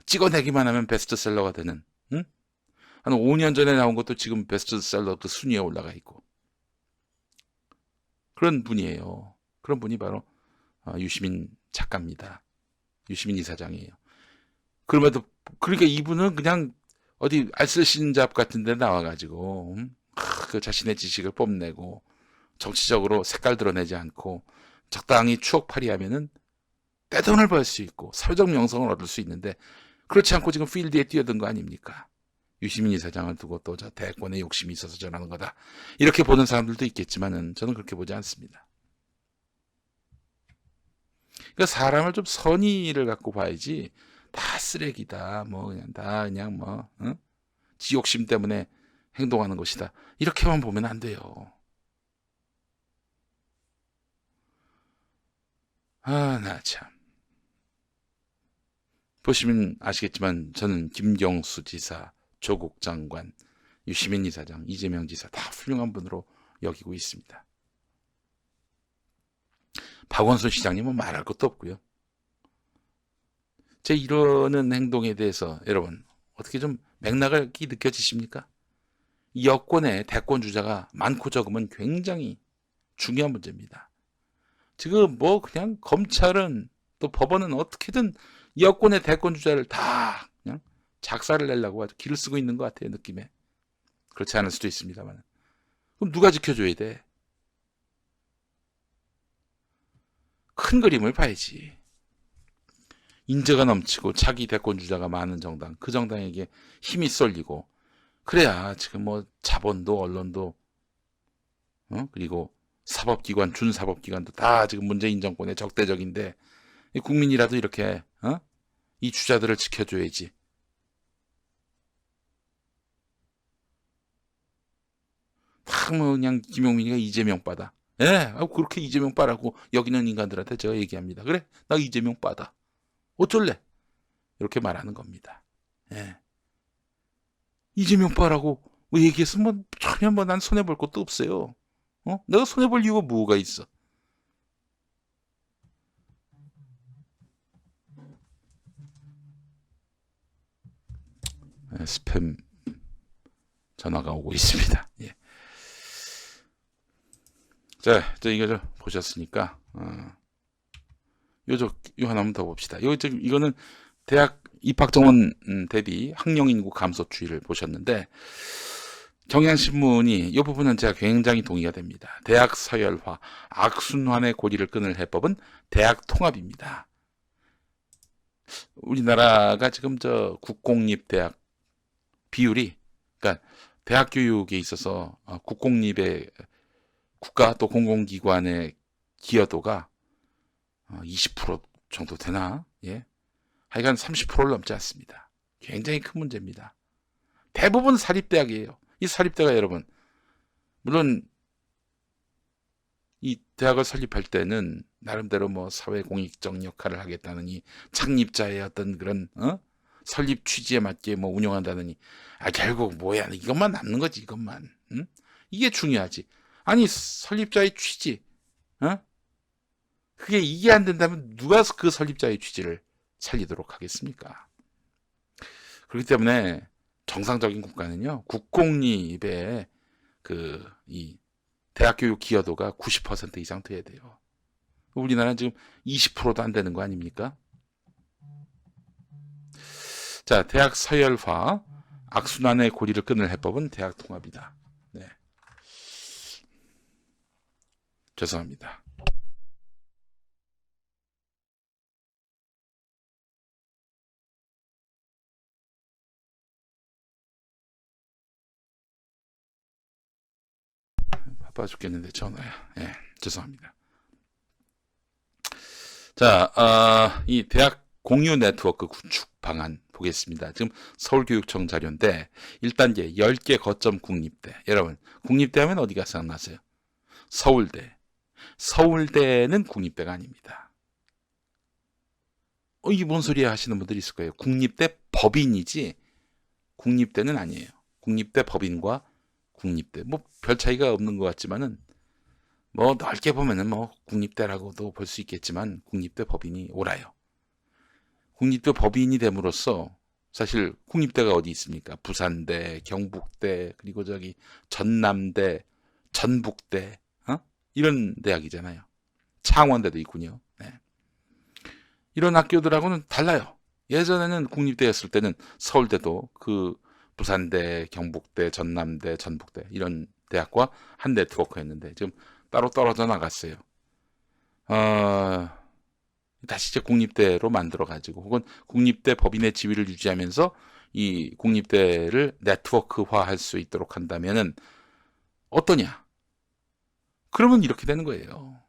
찍어내기만 하면 베스트셀러가 되는, 한 5년 전에 나온 것도 지금 베스트셀러 그 순위에 올라가 있고 그런 분이에요. 그런 분이 바로 유시민 작가입니다. 유시민 이사장이에요. 그럼에도 그러니까 이분은 그냥 어디 알쓸신잡 같은 데 나와가지고 그 자신의 지식을 뽐내고 정치적으로 색깔 드러내지 않고 적당히 추억팔이 하면은 떼돈을 벌 수 있고 사회적 명성을 얻을 수 있는데, 그렇지 않고 지금 필드에 뛰어든 거 아닙니까? 유시민 이사장을 두고 또 저 대권에 욕심이 있어서 저러는 거다, 이렇게 보는 사람들도 있겠지만은 저는 그렇게 보지 않습니다. 그러니까 사람을 좀 선의를 갖고 봐야지 다 쓰레기다, 지 욕심 때문에 행동하는 것이다, 이렇게만 보면 안 돼요. 나 참. 보시면 아시겠지만 저는 김경수 지사, 조국 장관, 유시민 이사장, 이재명 지사 다 훌륭한 분으로 여기고 있습니다. 박원순 시장님은 말할 것도 없고요. 제 이러는 행동에 대해서 여러분 어떻게 좀 맥락이 느껴지십니까? 이 여권의 대권 주자가 많고 적으면 굉장히 중요한 문제입니다. 지금 그냥 검찰은 또 법원은 어떻게든 여권의 대권 주자를 다 그냥 작사를 내려고 아주 길을 쓰고 있는 것 같아요, 느낌에. 그렇지 않을 수도 있습니다만. 그럼 누가 지켜줘야 돼? 큰 그림을 봐야지. 인재가 넘치고 차기 대권 주자가 많은 정당, 그 정당에게 힘이 쏠리고, 그래야 지금 자본도 언론도 그리고 사법기관, 준사법기관도 다 지금 문재인 정권의 적대적인데 국민이라도 이렇게 이 주자들을 지켜줘야지. 다 그냥 김용민이가 이재명 빠다. 그렇게 이재명 빠라고 여기는 인간들한테 제가 얘기합니다. 그래, 나 이재명 빠다. 어쩔래? 이렇게 말하는 겁니다. 이재명 빠라고 얘기했으면 전혀 난 손해볼 것도 없어요. 내가 손해볼 이유가 뭐가 있어? 스팸 전화가 오고 있습니다. 예. 자, 이거 좀 보셨으니까 요 하나만 더 봅시다. 이거는 대학 입학 정원 대비 학령 인구 감소 추이를 보셨는데 경향신문이 이 부분은 제가 굉장히 동의가 됩니다. 대학 서열화, 악순환의 고리를 끊을 해법은 대학 통합입니다. 우리나라가 지금 국공립 대학 비율이, 그러니까 대학 교육에 있어서 국공립의 국가 또 공공기관의 기여도가 20% 정도 되나? 예. 하여간 30%를 넘지 않습니다. 굉장히 큰 문제입니다. 대부분 사립대학이에요. 이 사립대가 여러분, 물론 이 대학을 설립할 때는 나름대로 뭐 사회공익적 역할을 하겠다는 이 창립자의 어떤 그런 설립 취지에 맞게 뭐 운영한다느니 결국 뭐야, 이것만 남는 거지. 이것만. 응? 이게 중요하지. 아니 설립자의 취지, 그게 이게 안 된다면 누가 그 설립자의 취지를 살리도록 하겠습니까? 그렇기 때문에 정상적인 국가는요, 국공립의 이 대학교육 기여도가 90% 이상 돼야 돼요. 우리나라는 지금 20%도 안 되는 거 아닙니까? 자, 대학 서열화, 악순환의 고리를 끊을 해법은 대학 통합이다. 네. 죄송합니다. 바빠 죽겠는데 전화야. 예, 죄송합니다. 자, 이 대학 공유 네트워크 구축 방안 보겠습니다. 지금 서울교육청 자료인데 1단계 10개 거점 국립대. 여러분, 국립대 하면 어디가 생각나세요? 서울대. 서울대는 국립대가 아닙니다. 이게 뭔 소리야 하시는 분들이 있을 거예요. 국립대 법인이지 국립대는 아니에요. 국립대 법인과 국립대 뭐 별 차이가 없는 것 같지만은 뭐 넓게 보면은 뭐 국립대라고도 볼 수 있겠지만 국립대 법인이 옳아요. 국립대 법인이 됨으로써 사실 국립대가 어디 있습니까? 부산대, 경북대, 그리고 전남대, 전북대, 이런 대학이잖아요. 창원대도 있군요. 네. 이런 학교들하고는 달라요. 예전에는 국립대였을 때는 서울대도 부산대, 경북대, 전남대, 전북대 이런 대학과 한 네트워크였는데 지금 따로 떨어져 나갔어요. 다시 이제 국립대로 만들어가지고 혹은 국립대 법인의 지위를 유지하면서 이 국립대를 네트워크화할 수 있도록 한다면은 어떠냐? 그러면 이렇게 되는 거예요.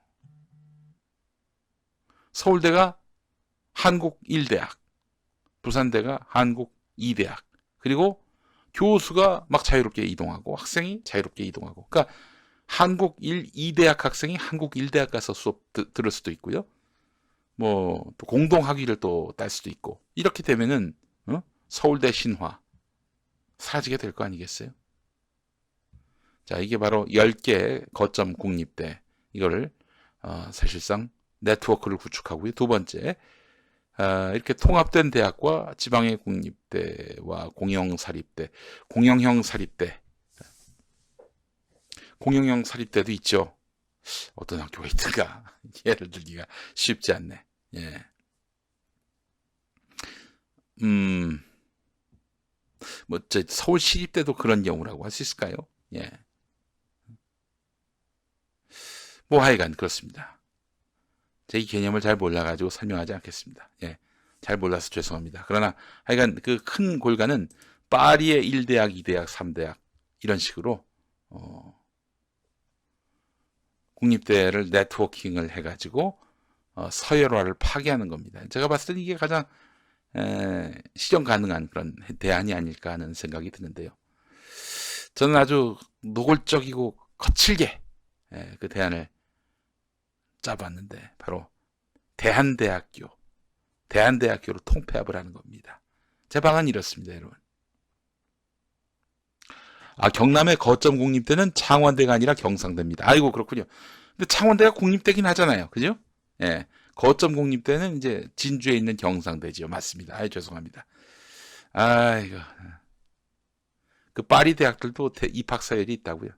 서울대가 한국 1대학, 부산대가 한국 2대학, 그리고 교수가 막 자유롭게 이동하고 학생이 자유롭게 이동하고, 그러니까 한국 2대학 학생이 한국 1대학 가서 수업 들을 수도 있고요. 뭐 또 공동 학위를 또 딸 수도 있고, 이렇게 되면은 서울대 신화 사라지게 될 거 아니겠어요? 자, 이게 바로 10개 거점 국립대, 이거를 사실상 네트워크를 구축하고요. 두 번째, 이렇게 통합된 대학과 지방의 국립대와 공영사립대, 공영형 사립대, 공영형 사립대도 있죠. 어떤 학교가 있든가 예를 들기가 쉽지 않네. 예. 뭐 서울시립대도 그런 경우라고 할 수 있을까요? 예. 뭐 하여간 그렇습니다. 제 이 개념을 잘 몰라가지고 설명하지 않겠습니다. 예. 잘 몰라서 죄송합니다. 그러나 하여간 그 큰 골간은 파리의 1대학, 2대학, 3대학 이런 식으로 국립대를 네트워킹을 해가지고 서열화를 파괴하는 겁니다. 제가 봤을 때는 이게 가장 실현 가능한 그런 대안이 아닐까 하는 생각이 드는데요. 저는 아주 노골적이고 거칠게 그 대안을 짜봤는데 바로 대한대학교로 통폐합을 하는 겁니다. 제 방안은 이렇습니다, 여러분. 경남의 거점 국립대는 창원대가 아니라 경상대입니다. 아이고, 그렇군요. 근데 창원대가 국립대긴 하잖아요. 그죠? 예. 거점 국립대는 이제 진주에 있는 경상대지요. 맞습니다. 죄송합니다. 이거 그 파리 대학들도 입학 서열이 있다고요.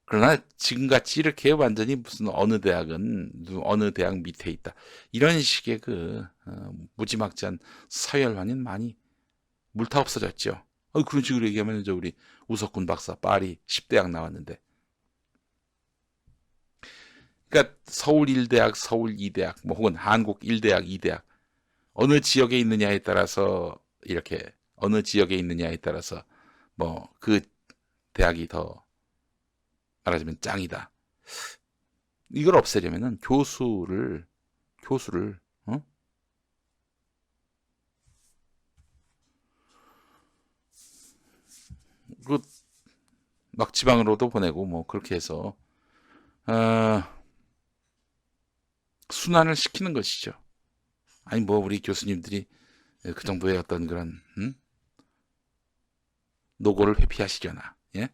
그러나 지금같이 이렇게 완전히 무슨 어느 대학은 어느 대학 밑에 있다, 이런 식의 무지막지한 서열화는 많이 물타 없어졌죠. 그런 식으로 얘기하면 이제 우리 우석군 박사 파리 10대학 나왔는데, 그러니까 서울 1대학, 서울 2대학, 뭐 혹은 한국 1대학, 2대학, 어느 지역에 있느냐에 따라서 이렇게 어느 지역에 있느냐에 따라서 뭐 그 대학이 더 말하자면 짱이다. 이걸 없애려면은 교수를 막 지방으로도 보내고 뭐 그렇게 해서 순환을 시키는 것이죠. 아니 뭐 우리 교수님들이 그 정도의 어떤 그런 노고를 회피하시려나. 예?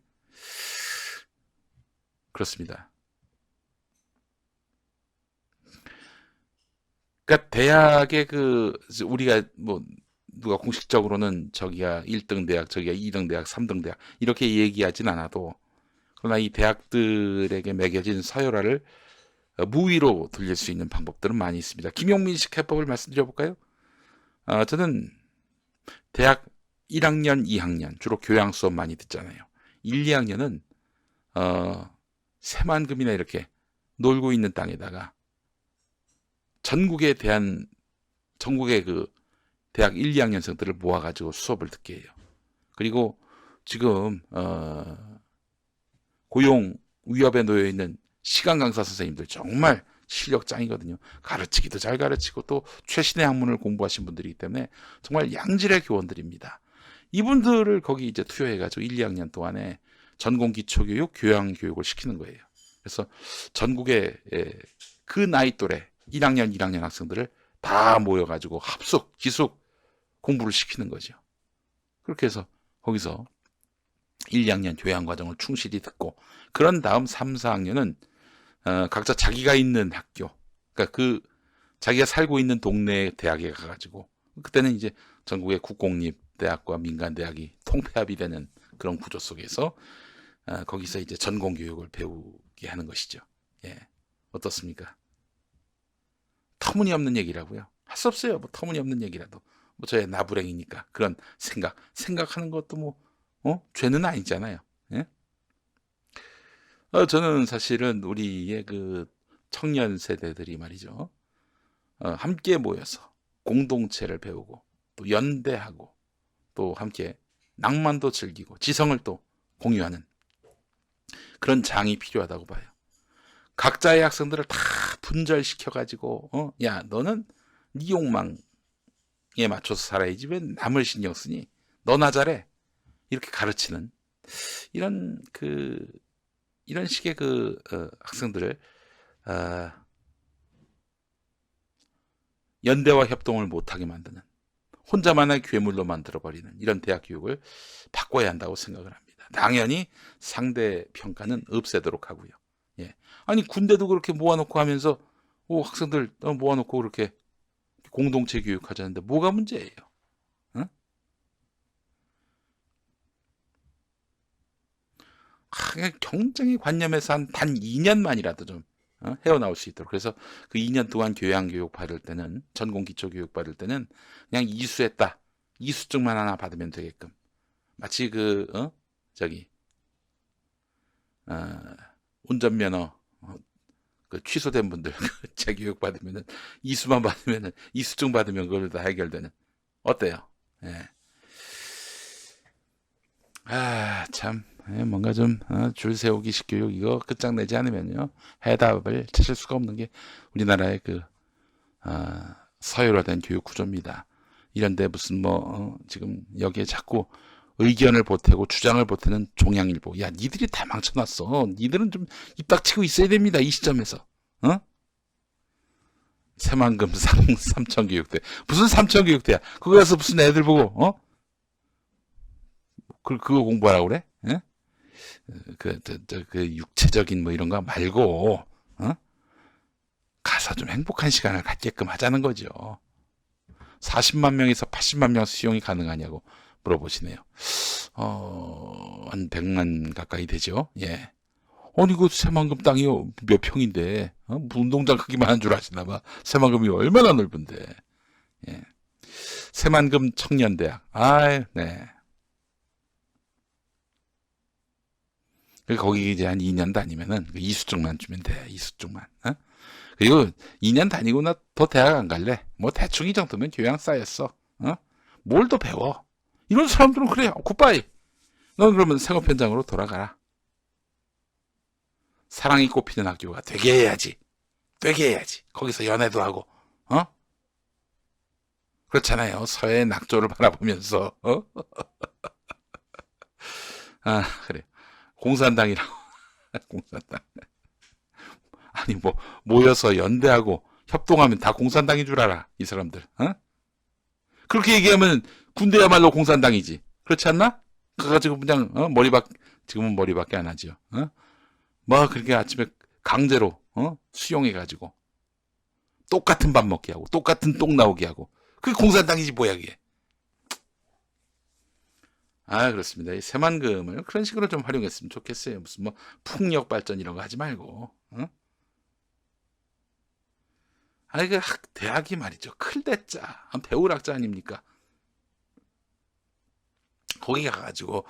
그렇습니다. 그러니까 대학의 우리가 뭐 누가 공식적으로는 저기가 1등 대학, 저기가 2등 대학, 3등 대학 이렇게 얘기하진 않아도, 그러나 이 대학들에게 매겨진 서열화를 무위로 돌릴 수 있는 방법들은 많이 있습니다. 김용민식 해법을 말씀드려볼까요? 저는 대학 1학년, 2학년 주로 교양 수업 많이 듣잖아요. 1, 2학년은 새만금이나 이렇게 놀고 있는 땅에다가 전국의 대학 1, 2학년생들을 모아가지고 수업을 듣게 해요. 그리고 지금 고용 위협에 놓여 있는 시간 강사 선생님들 정말 실력 짱이거든요. 가르치기도 잘 가르치고 또 최신의 학문을 공부하신 분들이기 때문에 정말 양질의 교원들입니다. 이분들을 거기 이제 투여해가지고 1, 2학년 동안에 전공 기초교육, 교양 교육을 시키는 거예요. 그래서 전국의 그 나이 또래 1학년, 1학년 학생들을 다 모여가지고 합숙, 기숙 공부를 시키는 거죠. 그렇게 해서 거기서 1, 2학년 교양 과정을 충실히 듣고, 그런 다음 3, 4학년은 각자 자기가 있는 학교, 그러니까 자기가 살고 있는 동네 대학에 가가지고, 그때는 이제 전국의 국공립대학과 민간대학이 통폐합이 되는 그런 구조 속에서 거기서 이제 전공 교육을 배우게 하는 것이죠. 예, 어떻습니까? 터무니없는 얘기라고요. 할 수 없어요. 뭐 터무니없는 얘기라도. 뭐 저의 나부랭이니까 그런 생각하는 것도 뭐 죄는 아니잖아요. 예? 저는 사실은 우리의 청년 세대들이 말이죠. 함께 모여서 공동체를 배우고 또 연대하고 또 함께 낭만도 즐기고 지성을 또 공유하는 그런 장이 필요하다고 봐요. 각자의 학생들을 다 분절시켜가지고 야 너는 네 욕망에 맞춰서 살아야지 왜 남을 신경 쓰니? 너나 잘해. 이렇게 가르치는 이런 식의 학생들을 연대와 협동을 못하게 만드는, 혼자만의 괴물로 만들어버리는 이런 대학 교육을 바꿔야 한다고 생각을 합니다. 당연히 상대 평가는 없애도록 하고요. 예. 아니 군대도 그렇게 모아놓고 하면서 학생들 모아놓고 그렇게 공동체 교육하자는데 뭐가 문제예요? 경쟁의 관념에서 단 2년만이라도 좀 헤어나올 수 있도록. 그래서 그 2년 동안 교양 교육 받을 때는, 전공 기초 교육 받을 때는 그냥 이수했다, 이수증만 하나 받으면 되게끔, 마치 운전면허 취소된 분들 재교육 받으면은 이수만 받으면은, 이수증 받으면 그걸 다 해결되는, 어때요? 예. 참 뭔가 좀 줄 세우기식 교육 이거 끝장내지 않으면요 해답을 찾을 수가 없는 게 우리나라의 서열화된 교육 구조입니다. 이런데 무슨 지금 여기에 자꾸 의견을 보태고 주장을 보태는 종양일보, 야 니들이 다 망쳐놨어. 니들은 좀 입 닥치고 있어야 됩니다. 이 시점에서. 새만금 삼천교육대, 무슨 삼천교육대야? 그거 가서 무슨 애들 보고 그거 공부하라고 그래? 예? 육체적인 뭐 이런 거 말고 가서 좀 행복한 시간을 갖게끔 하자는 거죠. 40만 명에서 80만 명 수용이 가능하냐고 물어보시네요. 한 100만 가까이 되죠. 예. 아니, 그 새만금 땅이 몇 평인데, 무슨 운동장 크기만 한 줄 아시나 봐. 새만금이 얼마나 넓은데. 예. 새만금 청년대학. 네. 거기 이제 한 2년 다니면은, 이수증만 주면 돼, 이수증만. 그리고 2년 다니고 나 더 대학 안 갈래. 뭐 대충 이 정도면 교양 쌓였어. 뭘 더 배워. 이런 사람들은 그래. 굿바이. 넌 그러면 생업 현장으로 돌아가라. 사랑이 꽃피는 학교가 되게 해야지. 되게 해야지. 거기서 연애도 하고. 그렇잖아요. 서해의 낙조를 바라보면서. 그래. 공산당이라고. 공산당. 아니, 뭐, 모여서 연대하고 협동하면 다 공산당인 줄 알아. 이 사람들. 그렇게 얘기하면 군대야말로 공산당이지. 그렇지 않나? 그래가지고 그냥, 지금은 머리밖에 안 하죠. 뭐, 그렇게 아침에 강제로, 수용해가지고. 똑같은 밥 먹게 하고, 똑같은 똥 나오게 하고. 그게 공산당이지, 뭐야, 그게. 그렇습니다. 이 새만금을 그런 식으로 좀 활용했으면 좋겠어요. 무슨 뭐, 풍력 발전 이런 거 하지 말고. 대학이 말이죠. 클대짜. 배울 학자 아닙니까? 거기 가가지고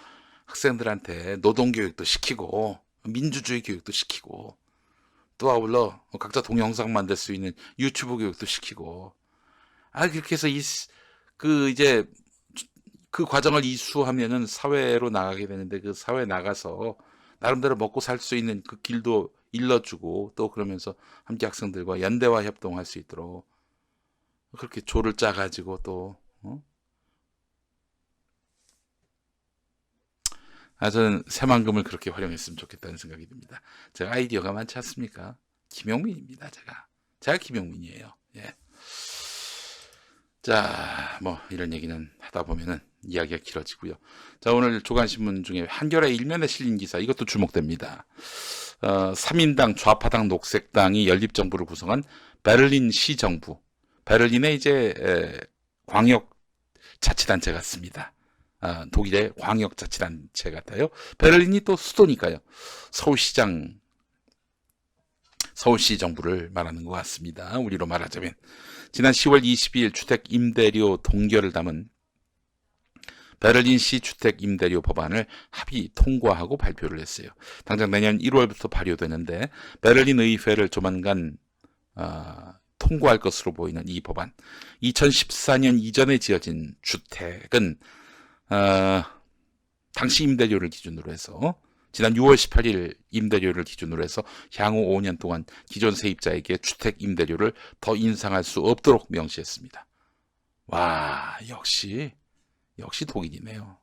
학생들한테 노동교육도 시키고, 민주주의 교육도 시키고, 또 아울러 각자 동영상 만들 수 있는 유튜브 교육도 시키고, 그렇게 해서 이제, 그 과정을 이수하면은 사회로 나가게 되는데, 그 사회에 나가서 나름대로 먹고 살 수 있는 그 길도 일러주고, 또 그러면서 함께 학생들과 연대와 협동할 수 있도록 그렇게 조를 짜가지고 또, 저는 새만금을 그렇게 활용했으면 좋겠다는 생각이 듭니다. 제가 아이디어가 많지 않습니까? 김용민입니다, 제가 김용민이에요. 예. 자, 뭐, 이런 얘기는 하다 보면은 이야기가 길어지고요. 자, 오늘 조간신문 중에 한겨레 일면에 실린 기사, 이것도 주목됩니다. 3인당 좌파당 녹색당이 연립정부를 구성한 베를린 시정부. 베를린의 이제, 광역자치단체 같습니다. 독일의 광역자치단체 같아요. 베를린이 또 수도니까요. 서울시 정부를 말하는 것 같습니다. 우리로 말하자면. 지난 10월 22일 주택 임대료 동결을 담은 베를린시 주택 임대료 법안을 합의 통과하고 발표를 했어요. 당장 내년 1월부터 발효되는데 베를린 의회를 조만간 통과할 것으로 보이는 이 법안. 2014년 이전에 지어진 주택은 당시 임대료를 기준으로 해서 지난 6월 18일 임대료를 기준으로 해서 향후 5년 동안 기존 세입자에게 주택 임대료를 더 인상할 수 없도록 명시했습니다. 와, 역시 독일이네요.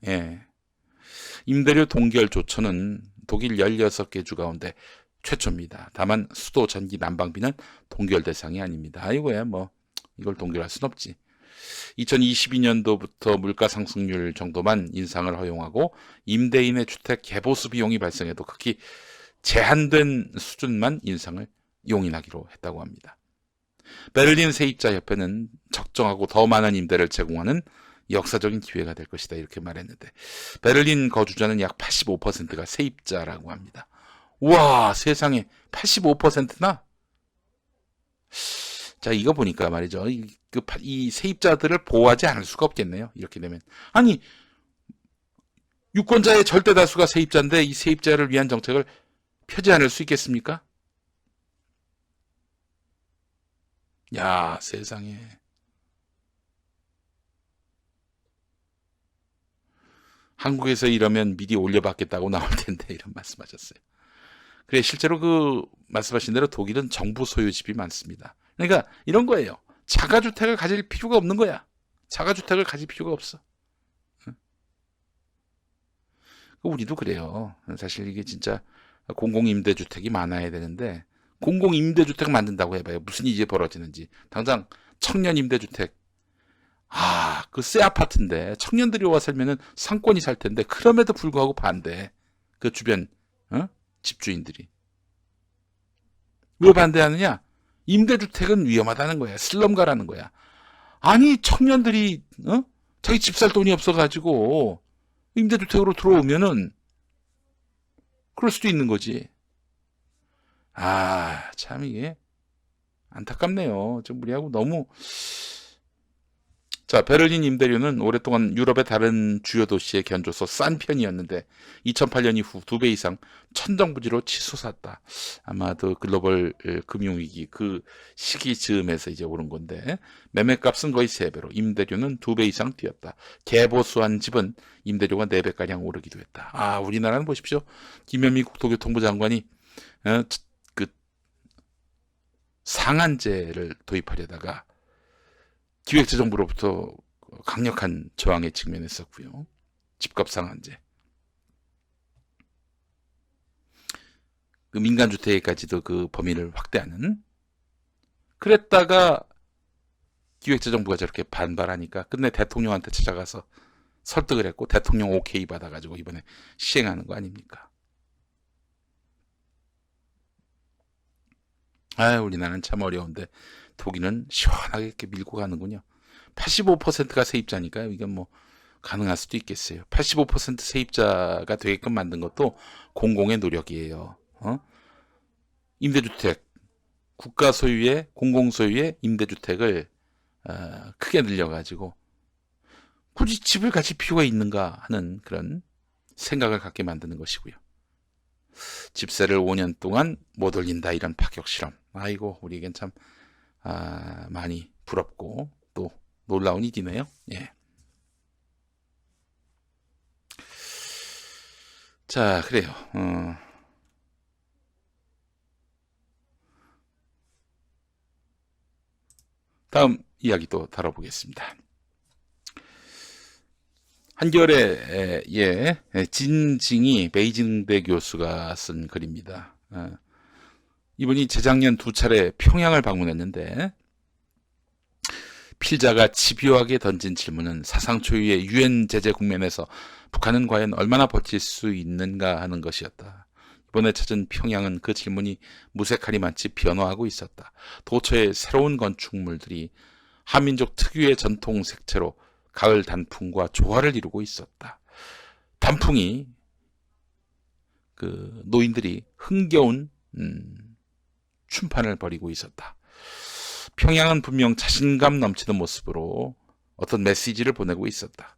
예. 임대료 동결 조처는 독일 16개 주 가운데 최초입니다. 다만 수도 전기 난방비는 동결 대상이 아닙니다. 이거야 뭐 이걸 동결할 순 없지. 2022년도부터 물가 상승률 정도만 인상을 허용하고 임대인의 주택 개보수 비용이 발생해도 극히 제한된 수준만 인상을 용인하기로 했다고 합니다. 베를린 세입자협회는 적정하고 더 많은 임대를 제공하는 역사적인 기회가 될 것이다 이렇게 말했는데 베를린 거주자는 약 85%가 세입자라고 합니다. 우와, 세상에 85%나? 자, 이거 보니까 말이죠. 이 세입자들을 보호하지 않을 수가 없겠네요. 이렇게 되면. 아니, 유권자의 절대 다수가 세입자인데 이 세입자를 위한 정책을 펴지 않을 수 있겠습니까? 야, 세상에. 한국에서 이러면 미리 올려받겠다고 나올 텐데 이런 말씀하셨어요. 그래, 실제로 그 말씀하신 대로 독일은 정부 소유 집이 많습니다. 그러니까 이런 거예요. 자가주택을 가질 필요가 없는 거야. 자가주택을 가질 필요가 없어. 우리도 그래요. 사실 이게 진짜 공공임대주택이 많아야 되는데 공공임대주택 만든다고 해봐요. 무슨 일이 벌어지는지. 당장 청년임대주택. 그 새 아파트인데 청년들이 와 살면은 상권이 살 텐데 그럼에도 불구하고 반대. 그 주변 집주인들이. 왜 반대하느냐? 임대주택은 위험하다는 거야. 슬럼가라는 거야. 아니 청년들이 자기 집 살 돈이 없어가지고 임대주택으로 들어오면은 그럴 수도 있는 거지. 참 이게 안타깝네요. 좀 우리하고 너무. 자, 베를린 임대료는 오랫동안 유럽의 다른 주요 도시의 견조서 싼 편이었는데 2008년 이후 2배 이상 천정부지로 치솟았다. 아마도 글로벌 금융위기 그 시기 즈음에서 이제 오른 건데 매매값은 거의 3배로 임대료는 2배 이상 뛰었다. 개보수한 집은 임대료가 4배가량 오르기도 했다. 우리나라는 보십시오. 김현미 국토교통부 장관이 그 상한제를 도입하려다가 기획재정부로부터 강력한 저항에 직면했었고요. 집값 상한제. 그 민간주택까지도 그 범위를 확대하는. 그랬다가 기획재정부가 저렇게 반발하니까 끝내 대통령한테 찾아가서 설득을 했고 대통령 오케이 받아가지고 이번에 시행하는 거 아닙니까? 우리나라는 참 어려운데 독일은 시원하게 이렇게 밀고 가는군요. 85%가 세입자니까요. 이건 뭐 가능할 수도 있겠어요. 85% 세입자가 되게끔 만든 것도 공공의 노력이에요. 임대주택, 국가 소유의 공공 소유의 임대주택을 크게 늘려가지고 굳이 집을 가질 필요가 있는가 하는 그런 생각을 갖게 만드는 것이고요. 집세를 5년 동안 못 올린다 이런 파격 실험. 아이고 우리에겐 참 많이 부럽고 또 놀라운 일이네요. 예. 자, 그래요. 다음 이야기 또 다뤄보겠습니다. 한겨레 진징이 베이징대 교수가 쓴 글입니다. 이분이 재작년 2차례 평양을 방문했는데 필자가 집요하게 던진 질문은 사상 초유의 유엔 제재 국면에서 북한은 과연 얼마나 버틸 수 있는가 하는 것이었다. 이번에 찾은 평양은 그 질문이 무색하리만치 변화하고 있었다. 도처의 새로운 건축물들이 한민족 특유의 전통 색채로 가을 단풍과 조화를 이루고 있었다. 단풍이 그 노인들이 흥겨운 춤판을 벌이고 있었다. 평양은 분명 자신감 넘치는 모습으로 어떤 메시지를 보내고 있었다.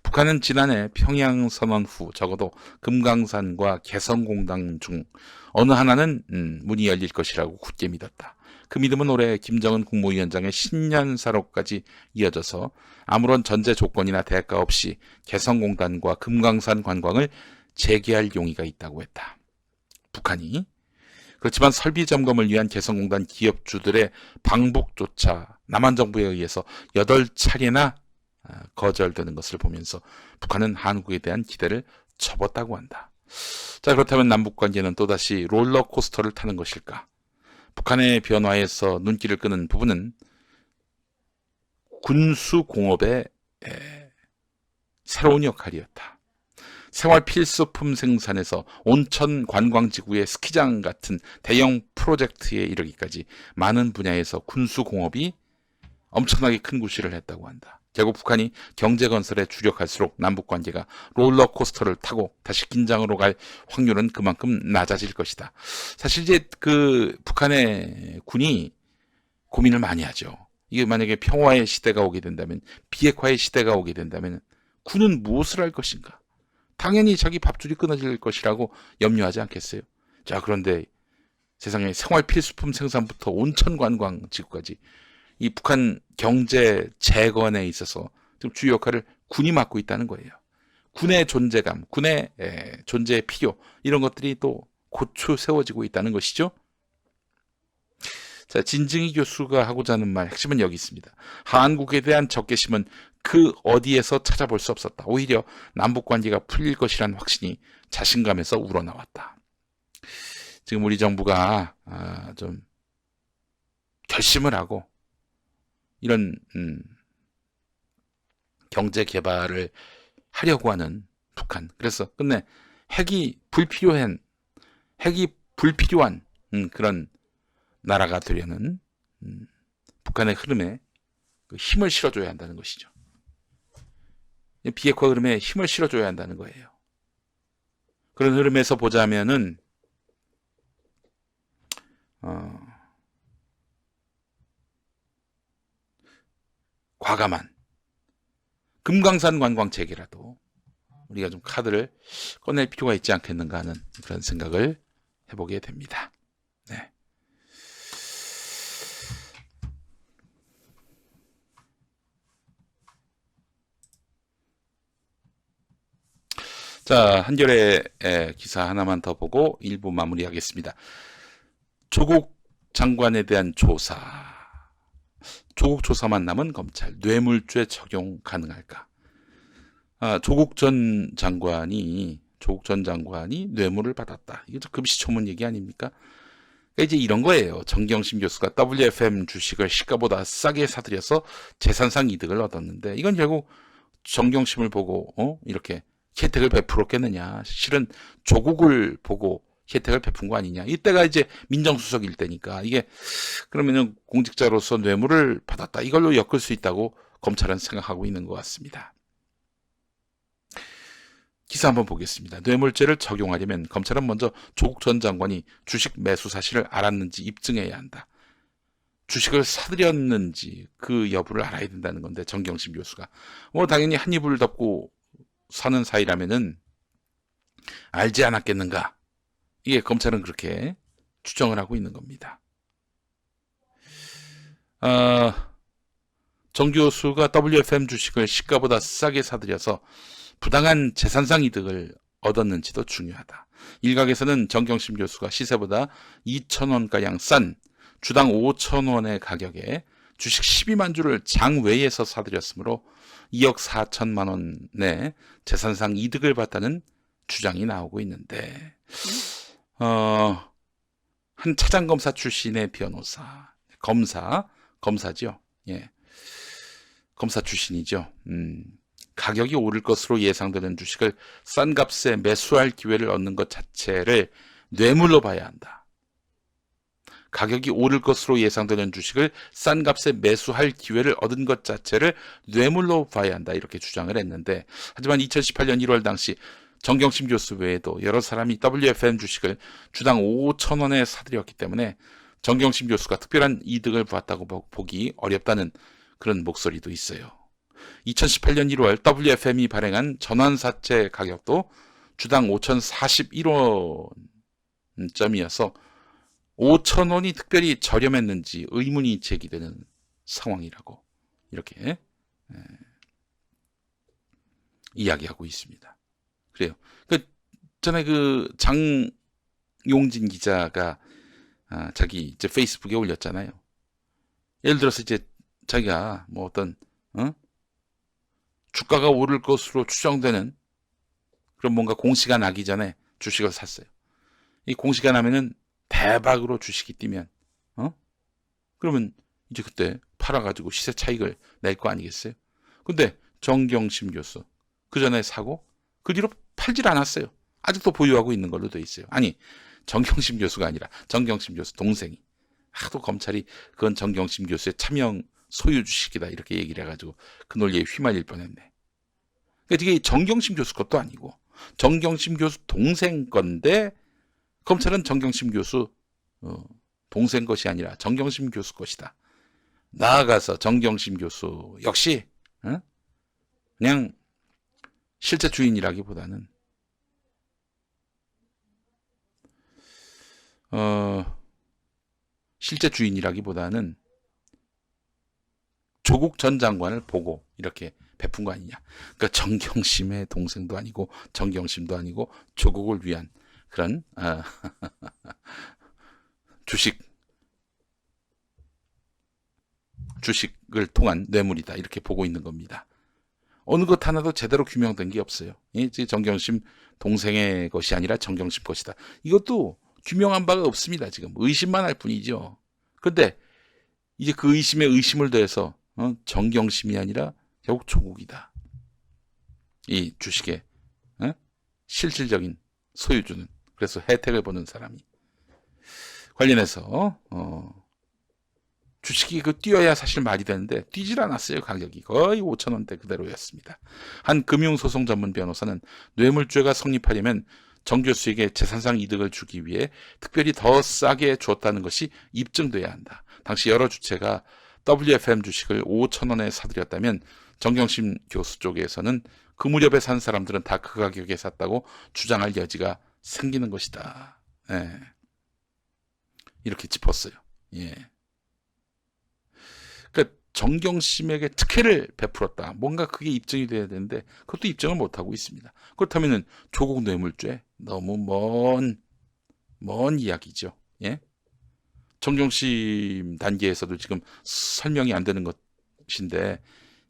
북한은 지난해 평양 선언 후 적어도 금강산과 개성공단 중 어느 하나는 문이 열릴 것이라고 굳게 믿었다. 그 믿음은 올해 김정은 국무위원장의 신년사로까지 이어져서 아무런 전제 조건이나 대가 없이 개성공단과 금강산 관광을 재개할 용의가 있다고 했다. 북한이. 그렇지만 설비 점검을 위한 개성공단 기업주들의 방북조차 남한 정부에 의해서 8차례나 거절되는 것을 보면서 북한은 한국에 대한 기대를 접었다고 한다. 자, 그렇다면 남북관계는 또다시 롤러코스터를 타는 것일까? 북한의 변화에서 눈길을 끄는 부분은 군수공업의 새로운 역할이었다. 생활 필수품 생산에서 온천 관광지구의 스키장 같은 대형 프로젝트에 이르기까지 많은 분야에서 군수공업이 엄청나게 큰 구실을 했다고 한다. 결국 북한이 경제건설에 주력할수록 남북관계가 롤러코스터를 타고 다시 긴장으로 갈 확률은 그만큼 낮아질 것이다. 사실 이제 그 북한의 군이 고민을 많이 하죠. 이게 만약에 평화의 시대가 오게 된다면, 비핵화의 시대가 오게 된다면 군은 무엇을 할 것인가? 당연히 자기 밥줄이 끊어질 것이라고 염려하지 않겠어요? 자, 그런데 세상에 생활 필수품 생산부터 온천 관광 지구까지 이 북한 경제 재건에 있어서 좀 주요 역할을 군이 맡고 있다는 거예요. 군의 존재감, 군의 존재의 필요, 이런 것들이 또 고추 세워지고 있다는 것이죠. 자, 진증이 교수가 하고자 하는 말, 핵심은 여기 있습니다. 한국에 대한 적개심은 그 어디에서 찾아볼 수 없었다. 오히려 남북관계가 풀릴 것이라는 확신이 자신감에서 우러나왔다. 지금 우리 정부가 좀 결심을 하고 이런 경제 개발을 하려고 하는 북한. 그래서 끝내 핵이 불필요한 그런 나라가 되려는 북한의 흐름에 그 힘을 실어줘야 한다는 것이죠. 비핵화 흐름에 힘을 실어줘야 한다는 거예요. 그런 흐름에서 보자면은 과감한 금강산 관광책이라도 우리가 좀 카드를 꺼낼 필요가 있지 않겠는가 하는 그런 생각을 해보게 됩니다. 네. 자, 한겨레 기사 하나만 더 보고 1부 마무리하겠습니다. 조국 장관에 대한 조사. 조국 조사만 남은 검찰. 뇌물죄 적용 가능할까? 조국 전 장관이 뇌물을 받았다. 이게 금시초문 얘기 아닙니까? 그러니까 이제 이런 거예요. 정경심 교수가 WFM 주식을 시가보다 싸게 사들여서 재산상 이득을 얻었는데 이건 결국 정경심을 보고 이렇게 혜택을 베풀었겠느냐. 실은 조국을 보고 혜택을 베푼 거 아니냐. 이때가 이제 민정수석일 때니까 이게 그러면은 공직자로서 뇌물을 받았다. 이걸로 엮을 수 있다고 검찰은 생각하고 있는 것 같습니다. 기사 한번 보겠습니다. 뇌물죄를 적용하려면 검찰은 먼저 조국 전 장관이 주식 매수 사실을 알았는지 입증해야 한다. 주식을 사들였는지 그 여부를 알아야 된다는 건데 정경심 교수가 당연히 한 입을 덮고 사는 사이라면은 알지 않았겠는가? 이게 검찰은 그렇게 추정을 하고 있는 겁니다. 정 교수가 WFM 주식을 시가보다 싸게 사들여서 부당한 재산상 이득을 얻었는지도 중요하다. 일각에서는 정경심 교수가 시세보다 2,000원가량 싼 주당 5,000원의 가격에 주식 12만 주를 장외에서 사들였으므로 2억 4천만 원의 재산상 이득을 봤다는 주장이 나오고 있는데 한 차장검사 출신의 변호사, 검사죠. 예. 검사 출신이죠. 가격이 오를 것으로 예상되는 주식을 싼 값에 매수할 기회를 얻는 것 자체를 뇌물로 봐야 한다. 가격이 오를 것으로 예상되는 주식을 싼 값에 매수할 기회를 얻은 것 자체를 뇌물로 봐야 한다. 이렇게 주장을 했는데 하지만 2018년 1월 당시 정경심 교수 외에도 여러 사람이 WFM 주식을 주당 5,000원에 사들였기 때문에 정경심 교수가 특별한 이득을 보았다고 보기 어렵다는 그런 목소리도 있어요. 2018년 1월 WFM이 발행한 전환사채 가격도 주당 5,041원점이어서 5,000원이 특별히 저렴했는지 의문이 제기되는 상황이라고 이렇게 이야기하고 있습니다. 그래요. 전에 장용진 기자가 자기 이제 페이스북에 올렸잖아요. 예를 들어서 이제 자기가 주가가 오를 것으로 추정되는 그런 뭔가 공시가 나기 전에 주식을 샀어요. 이 공시가 나면은 대박으로 주식이 뛰면 그러면 이제 그때 팔아가지고 시세 차익을 낼 거 아니겠어요? 근데 정경심 교수 그 전에 사고 그 뒤로 팔질 않았어요. 아직도 보유하고 있는 걸로 돼 있어요. 아니 정경심 교수가 아니라 정경심 교수 동생이 하도 검찰이 그건 정경심 교수의 차명 소유 주식이다 이렇게 얘기를 해가지고 그 논리에 휘말릴 뻔했네. 그러니까 이게 정경심 교수 것도 아니고 정경심 교수 동생 건데 검찰은 정경심 교수 동생 것이 아니라 정경심 교수 것이다. 나아가서 정경심 교수 역시 그냥 실제 주인이라기보다는 조국 전 장관을 보고 이렇게 베푼 거 아니냐. 그러니까 정경심의 동생도 아니고 정경심도 아니고 조국을 위한 그런 주식을 통한 뇌물이다 이렇게 보고 있는 겁니다. 어느 것 하나도 제대로 규명된 게 없어요. 정경심 동생의 것이 아니라 정경심 것이다. 이것도 규명한 바가 없습니다. 지금 의심만 할 뿐이죠. 그런데 이제 그 의심에 의심을 더해서 정경심이 아니라 결국 조국이다. 이 주식의 실질적인 소유주는 그래서 혜택을 보는 사람이 관련해서 주식이 그 뛰어야 사실 말이 되는데 뛰질 않았어요. 가격이 거의 5,000원대 그대로였습니다. 한 금융소송 전문 변호사는 뇌물죄가 성립하려면 정 교수에게 재산상 이득을 주기 위해 특별히 더 싸게 주었다는 것이 입증돼야 한다. 당시 여러 주체가 WFM 주식을 5,000원에 사들였다면 정경심 교수 쪽에서는 그 무렵에 산 사람들은 다 그 가격에 샀다고 주장할 여지가 생기는 것이다. 예. 이렇게 짚었어요. 예. 그러니까 정경심에게 특혜를 베풀었다. 뭔가 그게 입증이 돼야 되는데 그것도 입증을 못하고 있습니다. 그렇다면 조국 뇌물죄 너무 먼 이야기죠. 예? 정경심 단계에서도 지금 설명이 안 되는 것인데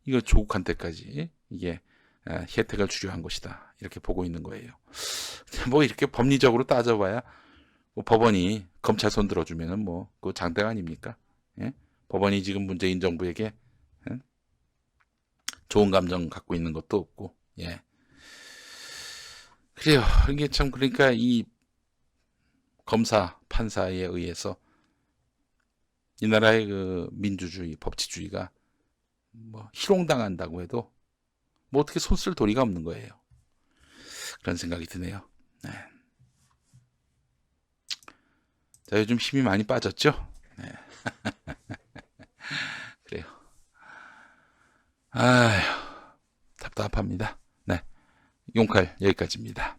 이거 조국한테까지 이게 혜택을 주려 한 것이다. 이렇게 보고 있는 거예요. 뭐 이렇게 법리적으로 따져봐야 뭐 법원이 검찰 손 들어주면은 뭐 그 장대가 아닙니까? 예? 법원이 지금 문재인 정부에게 좋은 감정 갖고 있는 것도 없고, 예. 그래요. 이게 참 그러니까 이 검사 판사에 의해서 이 나라의 그 민주주의, 법치주의가 뭐 희롱당한다고 해도 뭐 어떻게 손 쓸 도리가 없는 거예요. 그런 생각이 드네요. 네. 자, 요즘 힘이 많이 빠졌죠? 네. 그래요. 아휴, 답답합니다. 네. 용칼 여기까지입니다.